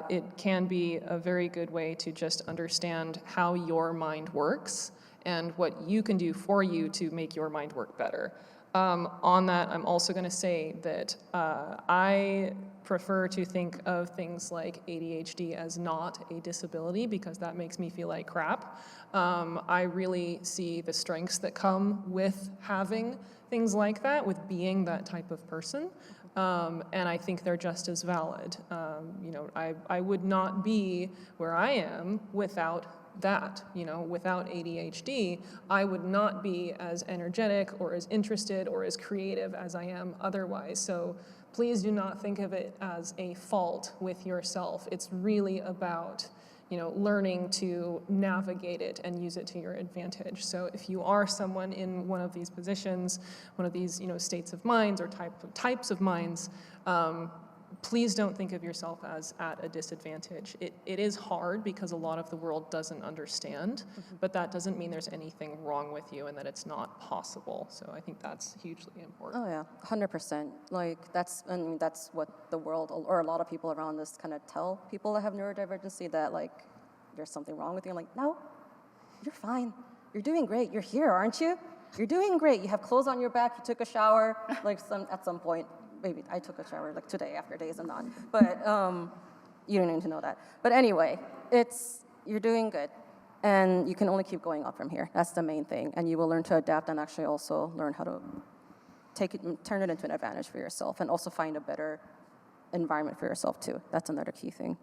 Speaker 1: it can be a very good way to just understand how your mind works and what you can do for you to make your mind work better. On that, I'm also going to say that I prefer to think of things like ADHD as not a disability, because that makes me feel like crap. I really see the strengths that come with having things like that, with being that type of person, and I think they're just as valid. I would not be where I am without that, without ADHD, I would not be as energetic or as interested or as creative as I am otherwise. So please do not think of it as a fault with yourself. It's really about, learning to navigate it and use it to your advantage. So if you are someone in one of these positions, one of these, states of minds or types of minds, please don't think of yourself as at a disadvantage. It is hard because a lot of the world doesn't understand, but that doesn't mean there's anything wrong with you and that it's not possible. So I think that's hugely important.
Speaker 4: Oh yeah, 100%. Like that's what the world, or a lot of people around us, kind of tell people that have neurodivergency, that like there's something wrong with you. I'm like, no, you're fine. You're doing great. You're here, aren't you? You're doing great. You have clothes on your back. You took a shower, at some point. Maybe I took a shower like today after days of not, but you don't need to know that. But anyway, you're doing good, and you can only keep going up from here. That's the main thing, and you will learn to adapt and actually also learn how to turn it into an advantage for yourself, and also find a better environment for yourself too. That's another key thing.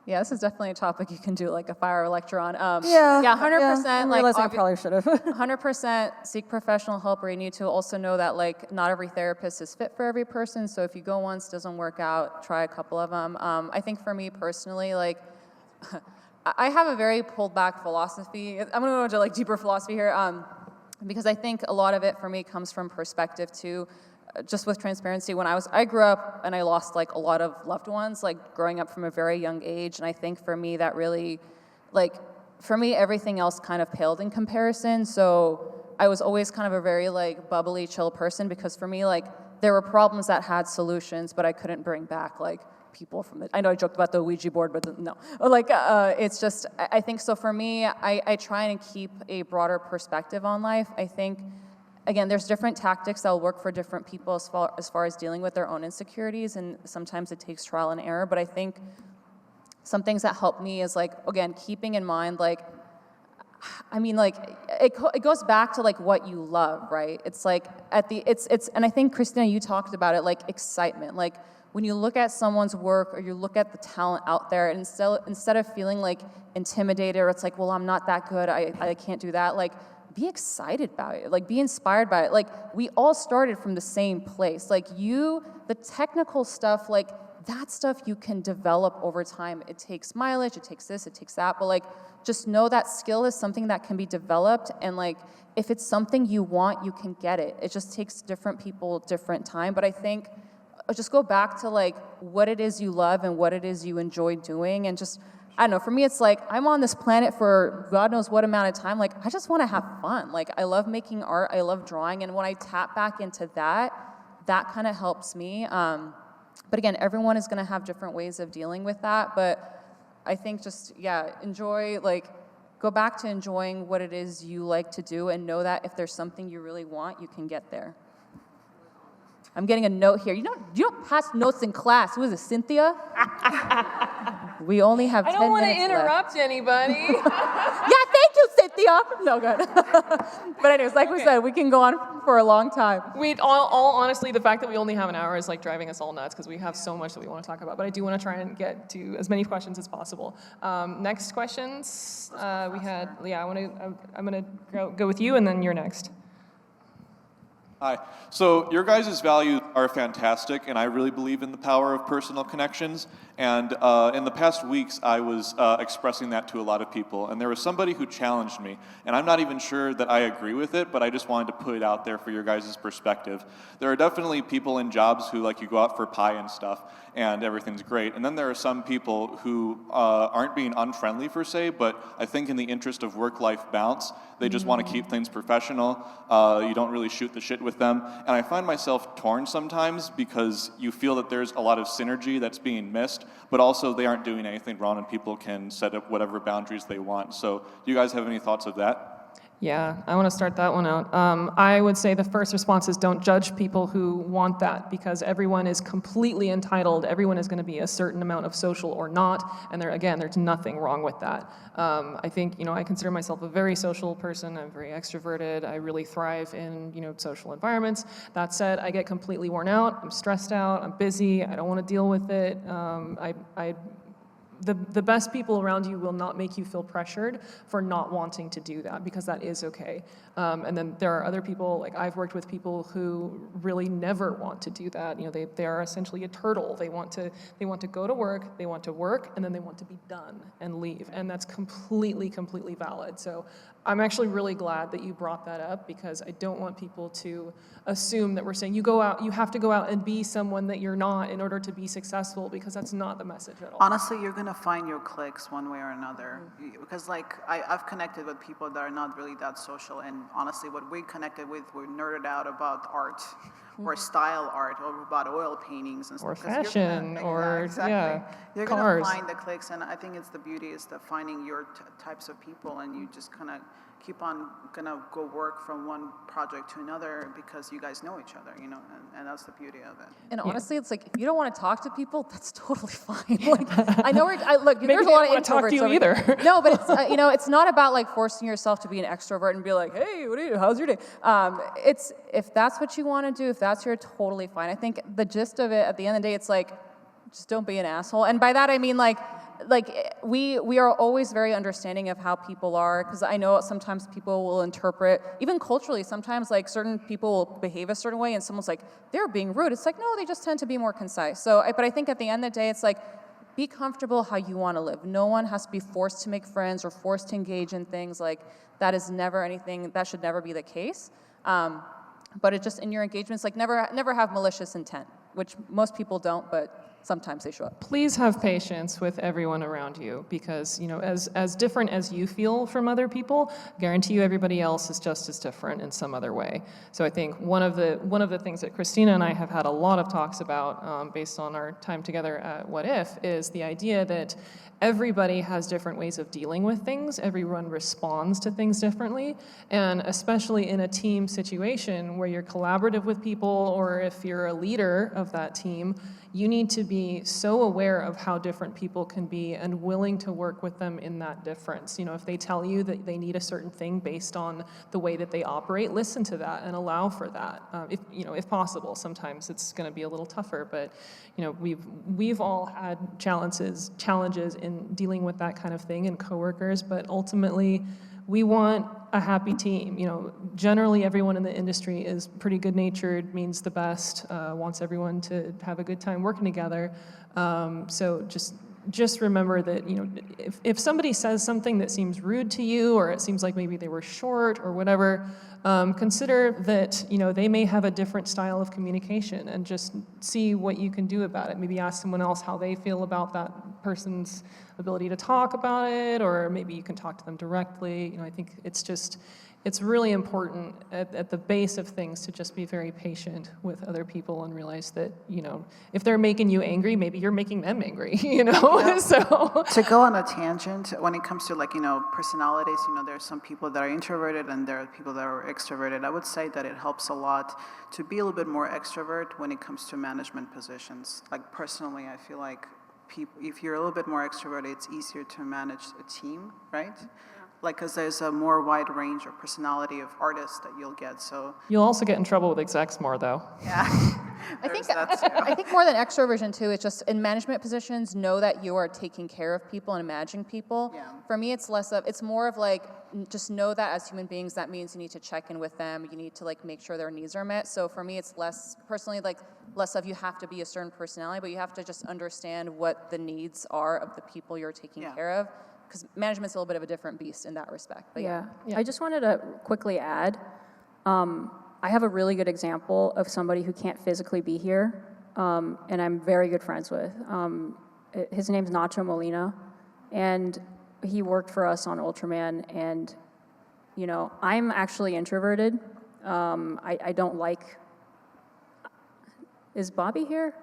Speaker 5: Yeah, this is definitely a topic you can do like a fire lecture on.
Speaker 4: Yeah,
Speaker 5: 100%.
Speaker 4: I
Speaker 5: Like,
Speaker 4: realize I probably should have.
Speaker 5: 100% seek professional help, or you need to also know that like not every therapist is fit for every person. So if you go once, doesn't work out, try a couple of them. I think for me personally, like I have a very pulled back philosophy. I'm gonna go into like deeper philosophy here, because I think a lot of it for me comes from perspective too. Just with transparency, when I grew up and I lost like a lot of loved ones, like growing up from a very young age. And I think for me that really, like, for me, everything else kind of paled in comparison. So I was always kind of a very like bubbly, chill person, because for me, like, there were problems that had solutions, but I couldn't bring back like people from it. I know I joked about the Ouija board, but no. Like, it's just, I think so for me, I try and keep a broader perspective on life. I think, again, there's different tactics that will work for different people as far as dealing with their own insecurities, and sometimes it takes trial and error. But I think some things that help me is like, again, keeping in mind, like, I mean, like, it goes back to like what you love, right? It's like and I think Kristina, you talked about it, like excitement. Like when you look at someone's work or you look at the talent out there, and instead of feeling like intimidated or it's like, well, I'm not that good, I can't do that, like, be excited about it, like, be inspired by it. Like, we all started from the same place. Like, the technical stuff, like, that stuff you can develop over time. It takes mileage, it takes this, it takes that, but like, just know that skill is something that can be developed, and like, if it's something you want, you can get it. It just takes different people different time. But I think just go back to like what it is you love and what it is you enjoy doing, and just, I don't know, for me it's like, I'm on this planet for God knows what amount of time, like, I just want to have fun. Like, I love making art, I love drawing, and when I tap back into that kind of helps me. But again, everyone is going to have different ways of dealing with that, but I think just, yeah, enjoy, like, go back to enjoying what it is you like to do, and know that if there's something you really want, you can get there. I'm getting a note here. You don't pass notes in class. Who is it, Cynthia? We only have 10 minutes
Speaker 1: I don't want to
Speaker 5: left.
Speaker 1: interrupt anybody.
Speaker 5: Yeah, thank you, Cynthia. No, good. But anyways, like we said, we can go on for a long time.
Speaker 1: All honestly, the fact that we only have an hour is like driving us all nuts because we have so much that we want to talk about. But I do want to try and get to as many questions as possible. Next questions, we had, yeah, I'm gonna go with you, and then you're next.
Speaker 8: Hi. So your guys' values are fantastic, and I really believe in the power of personal connections. And in the past weeks, I was expressing that to a lot of people. And there was somebody who challenged me. And I'm not even sure that I agree with it, but I just wanted to put it out there for your guys' perspective. There are definitely people in jobs who, like, you go out for pie and stuff, and everything's great. And then there are some people who aren't being unfriendly, per se, but I think in the interest of work-life balance, they just want to keep things professional. You don't really shoot the shit with them. And I find myself torn sometimes because you feel that there's a lot of synergy that's being missed, but also they aren't doing anything wrong and people can set up whatever boundaries they want. So do you guys have any thoughts of that?
Speaker 1: Yeah, I want to start that one out. I would say the first response is don't judge people who want that, because everyone is completely entitled. Everyone is going to be a certain amount of social or not, and there's nothing wrong with that. I think, I consider myself a very social person. I'm very extroverted. I really thrive in, social environments. That said, I get completely worn out. I'm stressed out. I'm busy. I don't want to deal with it. The best people around you will not make you feel pressured for not wanting to do that, because that is okay. And then there are other people, like I've worked with people who really never want to do that. They are essentially a turtle. They want to go to work, and then they want to be done and leave. And that's completely valid. So I'm actually really glad that you brought that up, because I don't want people to assume that we're saying you have to go out and be someone that you're not in order to be successful, because that's not the message at all.
Speaker 2: Honestly, you're going to find your cliques one way or another. Because like I've connected with people that are not really that social, and honestly what we connected with, we're nerded out about art or style art or about oil paintings and stuff.
Speaker 1: Or fashion, or
Speaker 2: exactly.
Speaker 1: yeah,
Speaker 2: You're
Speaker 1: cars.
Speaker 2: going to find the cliques, and I think it's the beauty is the finding your types of people, and you just kind of keep on gonna go work from one project to another because you guys know each other, and that's the beauty of it.
Speaker 5: And honestly, it's like, if you don't want to talk to people, that's totally fine. Like, I know look,
Speaker 1: Maybe
Speaker 5: there's a
Speaker 1: they
Speaker 5: lot
Speaker 1: don't
Speaker 5: of
Speaker 1: want to talk to you
Speaker 5: introverts
Speaker 1: either.
Speaker 5: No, but it's it's not about like forcing yourself to be an extrovert and be like, hey, what are you? How's your day? It's, if that's what you want to do, if that's your, totally fine. I think the gist of it at the end of the day, it's like, just don't be an asshole. And by that I mean like we are always very understanding of how people are, because I know sometimes people will interpret, even culturally, sometimes like certain people will behave a certain way and someone's like, they're being rude. It's like, no, they just tend to be more concise. So, but I think at the end of the day, it's like, be comfortable how you want to live. No one has to be forced to make friends or forced to engage in things. Like, that is never anything, that should never be the case. But it just, in your engagements, like never have malicious intent, which most people don't, but sometimes they show up.
Speaker 1: Please have patience with everyone around you, because as different as you feel from other people, guarantee you everybody else is just as different in some other way. So I think one of the things that Kristina and I have had a lot of talks about based on our time together at What If is the idea that everybody has different ways of dealing with things. Everyone responds to things differently. And especially in a team situation where you're collaborative with people, or if you're a leader of that team, you need to be so aware of how different people can be and willing to work with them in that difference. You know, if they tell you that they need a certain thing based on the way that they operate, listen to that and allow for that. If possible. Sometimes it's going to be a little tougher, but you know, we've all had challenges in dealing with that kind of thing and coworkers, but ultimately we want a happy team. You know, generally everyone in the industry is pretty good-natured, means the best, wants everyone to have a good time working together. So just remember that, you know, if somebody says something that seems rude to you, or it seems like maybe they were short or whatever, consider that, you know, they may have a different style of communication, and just see what you can do about it. Maybe ask someone else how they feel about that person's ability to talk about it, or maybe you can talk to them directly. You know, I think it's really important at the base of things to just be very patient with other people and realize that, you know, if they're making you angry, maybe you're making them angry, you know?
Speaker 2: Yeah.
Speaker 1: So
Speaker 2: to go on a tangent, when it comes to, like, you know, personalities, you know, there are some people that are introverted and there are people that are extroverted. I would say that it helps a lot to be a little bit more extrovert when it comes to management positions. Like, personally, I feel like if you're a little bit more extroverted, it's easier to manage a team, right? Yeah. Like, because there's a more wide range of personality of artists that you'll get, so.
Speaker 1: you'll also get in trouble with execs more, though.
Speaker 2: Yeah.
Speaker 5: I think more than extroversion too, it's just in management positions, know that you are taking care of people and managing people.
Speaker 2: Yeah.
Speaker 5: For me, it's more of like, just know that as human beings, that means you need to check in with them. You need to, like, make sure their needs are met. So for me, it's less of you have to be a certain personality, but you have to just understand what the needs are of the people you're taking care of. Because management's a little bit of a different beast in that respect. But
Speaker 3: yeah. I just wanted to quickly add, I have a really good example of somebody who can't physically be here, and I'm very good friends with. His name's Nacho Molina, and he worked for us on Ultraman, and, you know, I'm actually introverted. I don't like... Is Bobby here?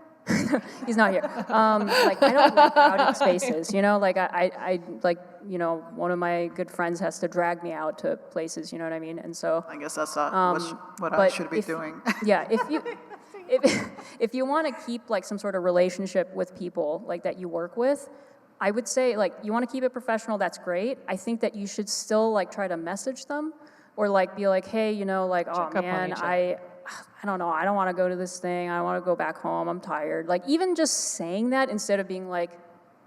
Speaker 3: He's not here. Like, I don't like crowded spaces, you know? Like, I like, you know, one of my good friends has to drag me out to places, you know what I mean? And so...
Speaker 2: I guess that's what I should be doing.
Speaker 3: Yeah, if you want to keep, like, some sort of relationship with people, like, that you work with, I would say, like, you want to keep it professional, that's great. I think that you should still, like, try to message them, or, like, be like, hey, you know, like, oh man, I don't know, I don't want to go to this thing, I want to go back home, I'm tired. Like, even just saying that instead of being like,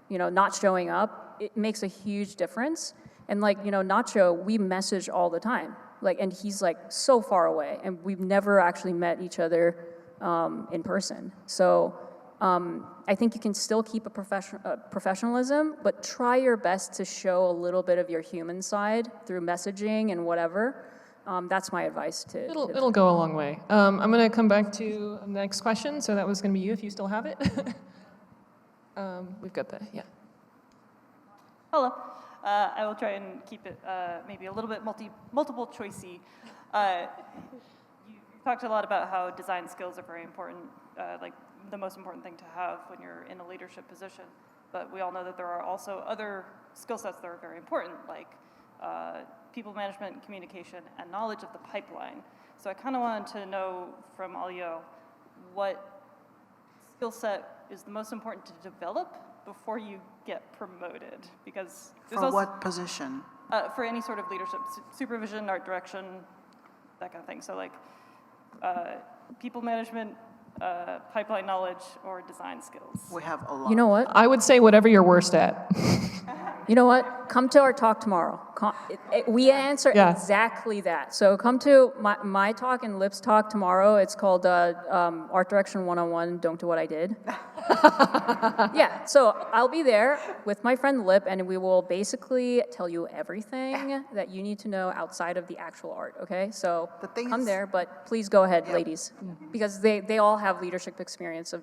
Speaker 3: you know, not showing up, it makes a huge difference. And, like, you know, Nacho, we message all the time. Like, and he's, like, so far away, and we've never actually met each other in person. So I think you can still keep a professionalism, but try your best to show a little bit of your human side through messaging and whatever. That's my advice to...
Speaker 1: It'll go a long way. I'm going to come back to the next question, so that was going to be you if you still have it. We've got yeah.
Speaker 9: Hello. I will try and keep it maybe a little bit multiple choicey. You talked a lot about how design skills are very important, like the most important thing to have when you're in a leadership position. But we all know that there are also other skill sets that are very important, like people management, communication, and knowledge of the pipeline. So I kind of wanted to know from Alio what skill set is the most important to develop before you get promoted, because there's
Speaker 2: For
Speaker 9: also,
Speaker 2: what position?
Speaker 9: for any sort of leadership, supervision, art direction, that kind of thing. So, like, people management, pipeline knowledge, or design skills.
Speaker 2: We have a lot.
Speaker 3: You know what?
Speaker 1: I would say whatever you're worst at.
Speaker 3: You know what? Come to our talk tomorrow. We answer exactly that. So come to my talk and Lip's talk tomorrow. It's called Art Direction 101, Don't Do What I Did. Yeah, so I'll be there with my friend Lip, and we will basically tell you everything that you need to know outside of the actual art, okay? So come there, but please go ahead, ladies, because they all have leadership experience of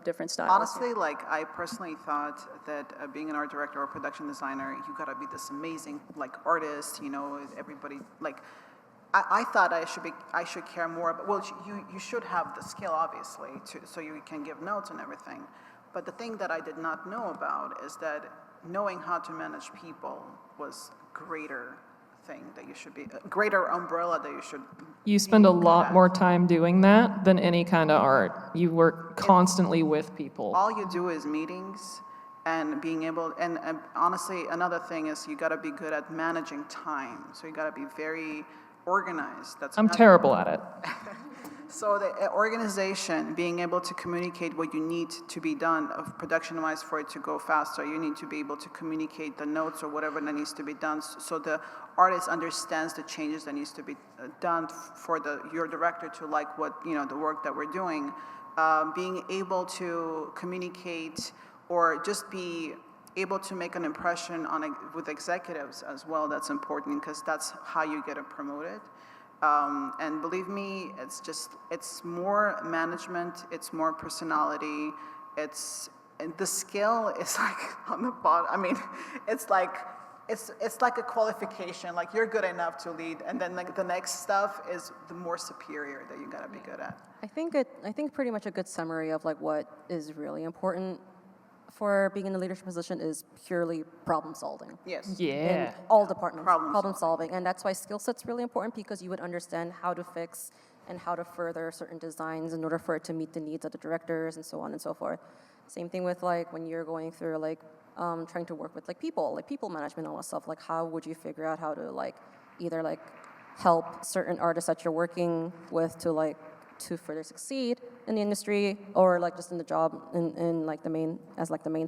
Speaker 3: different styles.
Speaker 2: Honestly, like, I personally thought that being an art director or production designer, you gotta be this amazing, like, artist, you know, everybody, like, I thought I should care more, but, well, you should have the skill, obviously, so you can give notes and everything. But the thing that I did not know about is that knowing how to manage people was greater thing that you should be, a greater umbrella that you should
Speaker 1: You spend a lot more time doing that than any kind of art. You work constantly with people.
Speaker 2: All you do is meetings and being able, and honestly, another thing is you gotta be good at managing time. So you gotta be very organized.
Speaker 1: I'm terrible at it.
Speaker 2: So the organization, being able to communicate what you need to be done production-wise for it to go faster, you need to be able to communicate the notes or whatever that needs to be done so the artist understands the changes that needs to be done for your director to like what, the work that we're doing. Being able to communicate or just be able to make an impression with executives as well, that's important because that's how you get it promoted. And believe me, it's more management, it's more personality, and the skill is like on the bottom. I mean, it's like a qualification, like you're good enough to lead, and then like the next stuff is the more superior that you gotta be good at.
Speaker 4: I think pretty much a good summary of like what is really important for being in a leadership position is purely problem solving.
Speaker 2: Yes.
Speaker 1: Yeah.
Speaker 4: In all departments,
Speaker 2: Problem
Speaker 4: solving. And that's why skill set's really important because you would understand how to fix and how to further certain designs in order for it to meet the needs of the directors and so on and so forth. Same thing with like when you're going through like trying to work with like people management, all that stuff. Like how would you figure out how to like either like help certain artists that you're working with to further succeed in the industry or like just in the job in like the main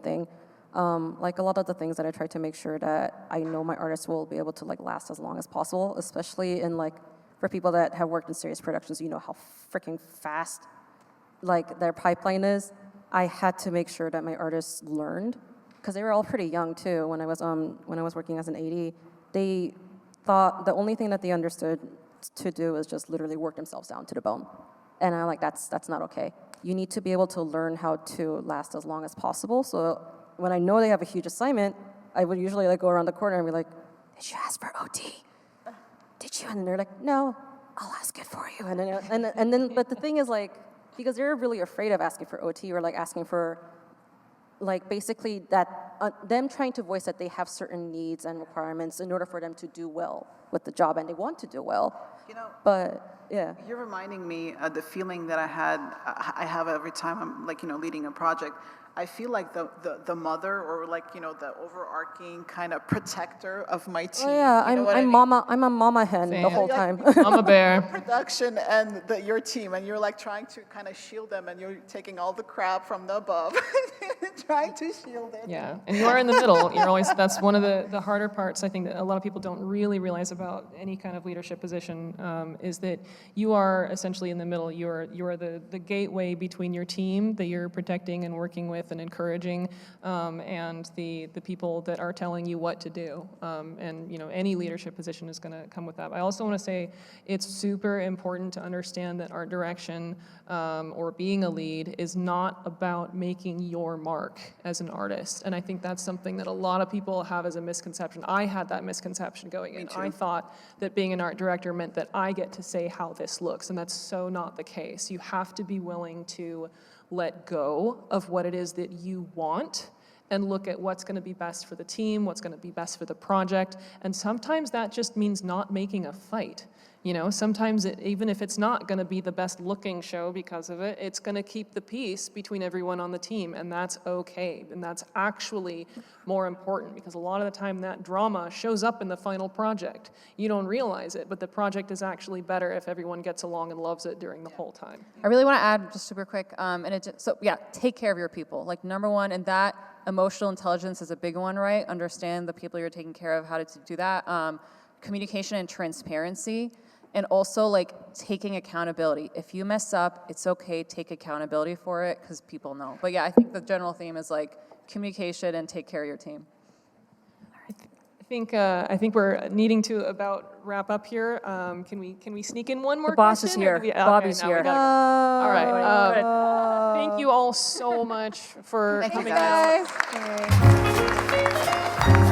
Speaker 4: thing. Like a lot of the things that I try to make sure that I know my artists will be able to like last as long as possible, especially in like for people that have worked in serious productions, you know how freaking fast like their pipeline is. I had to make sure that my artists learned because they were all pretty young too when I was working as an AD. They thought the only thing that they understood to do is just literally work themselves down to the bone. And I'm like, that's not okay. You need to be able to learn how to last as long as possible. So when I know they have a huge assignment, I would usually like go around the corner and be like, did you ask for OT? Did you? And they're like, no, I'll ask it for you. And then, but the thing is like, because they're really afraid of asking for OT or like asking for, like basically that, them trying to voice that they have certain needs and requirements in order for them to do well with the job and they want to do well. But yeah.
Speaker 2: You're reminding me of the feeling that I have every time I'm like, leading a project. I feel like the mother or like, the overarching kind of protector of my team.
Speaker 4: Oh yeah, I'm a mama hen
Speaker 1: Same.
Speaker 4: the whole time.
Speaker 1: I'm a bear.
Speaker 2: Production and your team, and you're like trying to kind of shield them, and you're taking all the crap from the above, trying to shield it.
Speaker 1: Yeah, and you are in the middle. You're always, that's one of the harder parts, I think, that a lot of people don't really realize about any kind of leadership position, is that you are essentially in the middle. You are the gateway between your team that you're protecting and working with and encouraging, and the people that are telling you what to do. And any leadership position is going to come with that. I also want to say it's super important to understand that art direction or being a lead is not about making your mark as an artist. And I think that's something that a lot of people have as a misconception. I had that misconception going in. I thought that being an art director meant that I get to say how this looks, and that's so not the case. You have to be willing to let go of what it is that you want and look at what's going to be best for the team, what's going to be best for the project. And sometimes that just means not making a fight. Sometimes even if it's not going to be the best looking show because of it, it's going to keep the peace between everyone on the team, and that's okay. And that's actually more important because a lot of the time that drama shows up in the final project. You don't realize it, but the project is actually better if everyone gets along and loves it during the whole time.
Speaker 5: I really want to add just super quick, take care of your people. Like number one, and that emotional intelligence is a big one, right? Understand the people you're taking care of, how to do that. Communication and transparency. And also, like, taking accountability. If you mess up, it's okay, take accountability for it, because people know. But yeah, I think the general theme is, like, communication and take care of your team.
Speaker 1: I think we're needing to about wrap up here. Can we sneak in one more
Speaker 3: The boss
Speaker 1: question?
Speaker 3: is here. Bobby's
Speaker 1: now we
Speaker 3: here.
Speaker 1: gotta go. All right. Thank you all so much for coming out.
Speaker 5: Thank you, guys.